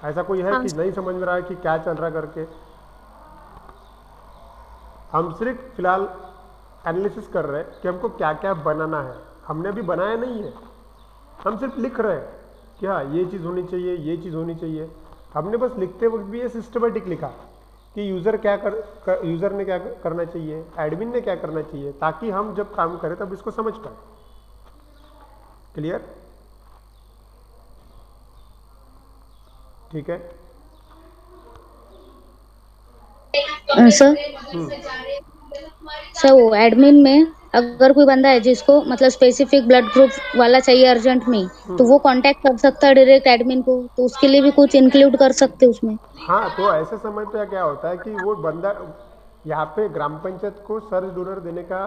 A: ऐसा कोई है कि नहीं समझ में रहा है कि क्या चल रहा है करके? हम सिर्फ फिलहाल एनालिसिस कर रहे हैं कि हमको क्या क्या बनाना है, हमने अभी बनाया नहीं है, हम सिर्फ लिख रहे हैं कि हाँ ये चीज़ होनी चाहिए, ये चीज़ होनी चाहिए। हमने बस लिखते वक्त भी ये सिस्टमेटिक लिखा कि यूज़र ने क्या करना चाहिए, एडमिन ने क्या करना चाहिए, ताकि हम जब काम करें तब इसको समझ पाए। क्लियर? ठीक है
E: सर सर वो एडमिन में अगर कोई बंदा है जिसको मतलब स्पेसिफिक ब्लड ग्रुप वाला चाहिए अर्जेंट में, तो वो कांटेक्ट कर सकता है डायरेक्ट एडमिन को, तो उसके लिए भी कुछ इंक्लूड कर सकते हैं उसमें।
A: हाँ, तो ऐसे समय पे क्या होता है कि वो बंदा यहाँ पे ग्राम पंचायत को सर्च डोनर देने का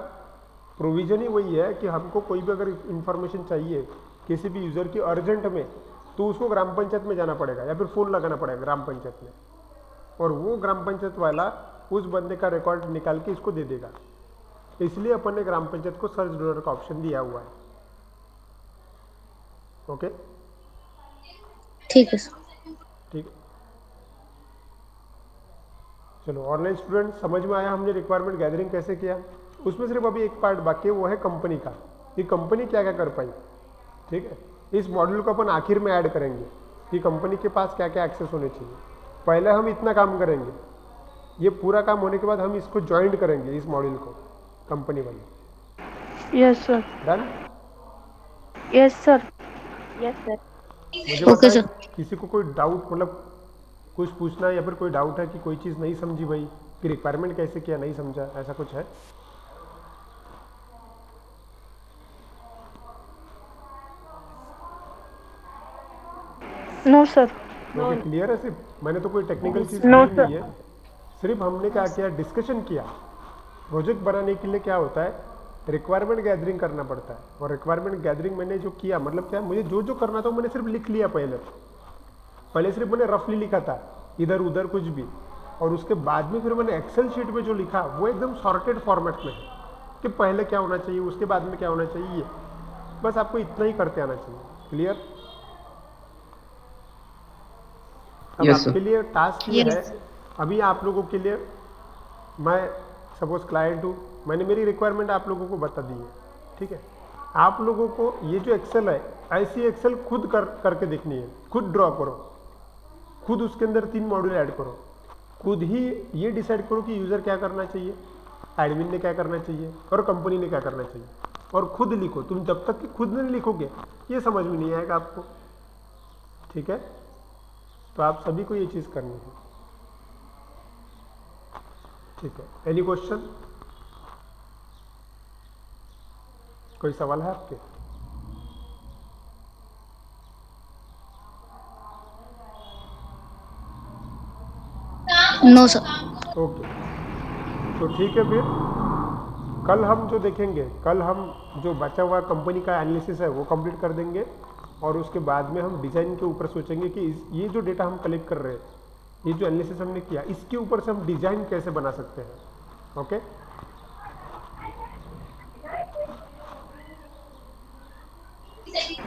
A: प्रोविजन ही वही है कि हमको कोई भी अगर इंफॉर्मेशन चाहिए किसी भी यूज़र की अर्जेंट में, तो उसको ग्राम पंचायत में जाना पड़ेगा या फिर फ़ोन लगाना पड़ेगा ग्राम पंचायत में, और वो ग्राम पंचायत वाला उस बंदे का रिकॉर्ड निकाल के इसको दे देगा। इसलिए अपन ने ग्राम पंचायत को सर्च डोनर का ऑप्शन दिया हुआ है। ओके,
E: ठीक है सर।
A: ठीक है, चलो ऑनलाइन स्टूडेंट समझ में आया हमने रिक्वायरमेंट गैदरिंग कैसे किया। उसमें सिर्फ अभी एक पार्ट बाकी है, वो है कंपनी का, कि कंपनी क्या क्या कर पाई। ठीक है, इस मॉड्यूल को अपन आखिर में ऐड करेंगे कि कंपनी के पास क्या क्या एक्सेस होने चाहिए। पहले हम इतना काम करेंगे, ये पूरा काम होने के बाद हम इसको ज्वाइंट करेंगे इस मॉड्यूल को कंपनी वाले।
H: Yes sir.
A: Done?
H: Yes sir.
G: Yes sir.
A: मुझे
E: ओके
A: बताएं,
E: सर।
A: किसी को कोई डाउट, मतलब कुछ पूछना है या फिर कोई डाउट है कि कोई चीज़ नहीं समझी भाई, कि रिक्वायरमेंट कैसे किया नहीं समझा, ऐसा कुछ है?
H: No sir.
A: ओके, क्लियर है? सिर्फ मैंने तो कोई टेक्निकल चीज़
H: No,
A: की नहीं है, सिर्फ हमने क्या किया, डिस्कशन किया। प्रोजेक्ट बनाने के लिए क्या होता है, रिक्वायरमेंट गैदरिंग करना पड़ता है, और रिक्वायरमेंट गैदरिंग मैंने जो किया, मतलब क्या, मुझे जो जो करना था मैंने सिर्फ लिख लिया। पहले सिर्फ मैंने रफली लिखा था, इधर उधर कुछ भी, और उसके बाद में फिर मैंने एक्सेल शीट में जो लिखा वो एकदम सॉर्टेड फॉर्मेट में है कि पहले क्या होना चाहिए, उसके बाद में क्या होना चाहिए। बस आपको इतना ही करते आना चाहिए। क्लियर? अब
B: Yes,
A: आपके
B: sir.
A: लिए टास्क ये
E: Yes.
A: है, अभी आप लोगों के लिए, मैं सपोज क्लाइंट हूँ, मैंने मेरी रिक्वायरमेंट आप लोगों को बता दी है। ठीक है, आप लोगों को ये जो एक्सेल है, ऐसी एक्सेल खुद करके देखनी है, खुद ड्रॉ करो, खुद उसके अंदर 3 मॉड्यूल ऐड करो, खुद ही ये डिसाइड करो कि यूज़र क्या करना चाहिए, एडमिन ने क्या करना चाहिए, और कंपनी ने क्या करना चाहिए, और खुद लिखो। तुम जब तक कि खुद नहीं लिखोगे ये समझ में नहीं आएगा आपको। ठीक है, तो आप सभी को ये चीज़ करनी है। ठीक है, एनी क्वेश्चन? कोई सवाल है आपके?
E: No sir.
A: ओके, तो ठीक है, फिर कल हम जो देखेंगे, कल हम जो बचा हुआ कंपनी का एनालिसिस है वो कंप्लीट कर देंगे, और उसके बाद में हम डिज़ाइन के ऊपर सोचेंगे कि ये जो डेटा हम कलेक्ट कर रहे हैं, ये जो एनालिसिस हमने किया, इसके ऊपर से हम डिज़ाइन कैसे बना सकते हैं। ओके,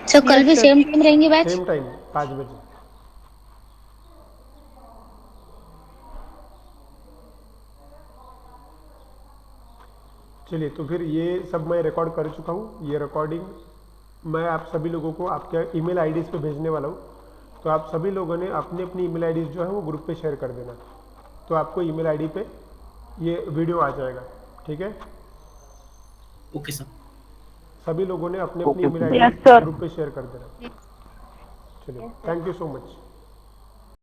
E: सर कल भी सेम टाइम रहेंगे बैच?
A: सेम टाइम 5 बजे। चलिए, तो फिर ये सब मैं रिकॉर्ड कर चुका हूँ। ये रिकॉर्डिंग मैं आप सभी लोगों को आपके ईमेल आईडीज़ पे भेजने वाला हूँ, तो आप सभी लोगों ने अपनी अपनी ईमेल आईडीज़ जो है वो ग्रुप पे शेयर कर देना, तो आपको ईमेल आईडी पे ये वीडियो आ जाएगा। ठीक है,
D: ओके सर।
A: सभी लोगों ने अपने अपनी email
H: Yes,
A: ID
H: sir.
A: Group पे शेयर कर देना। चलिए, थैंक यू सो मच।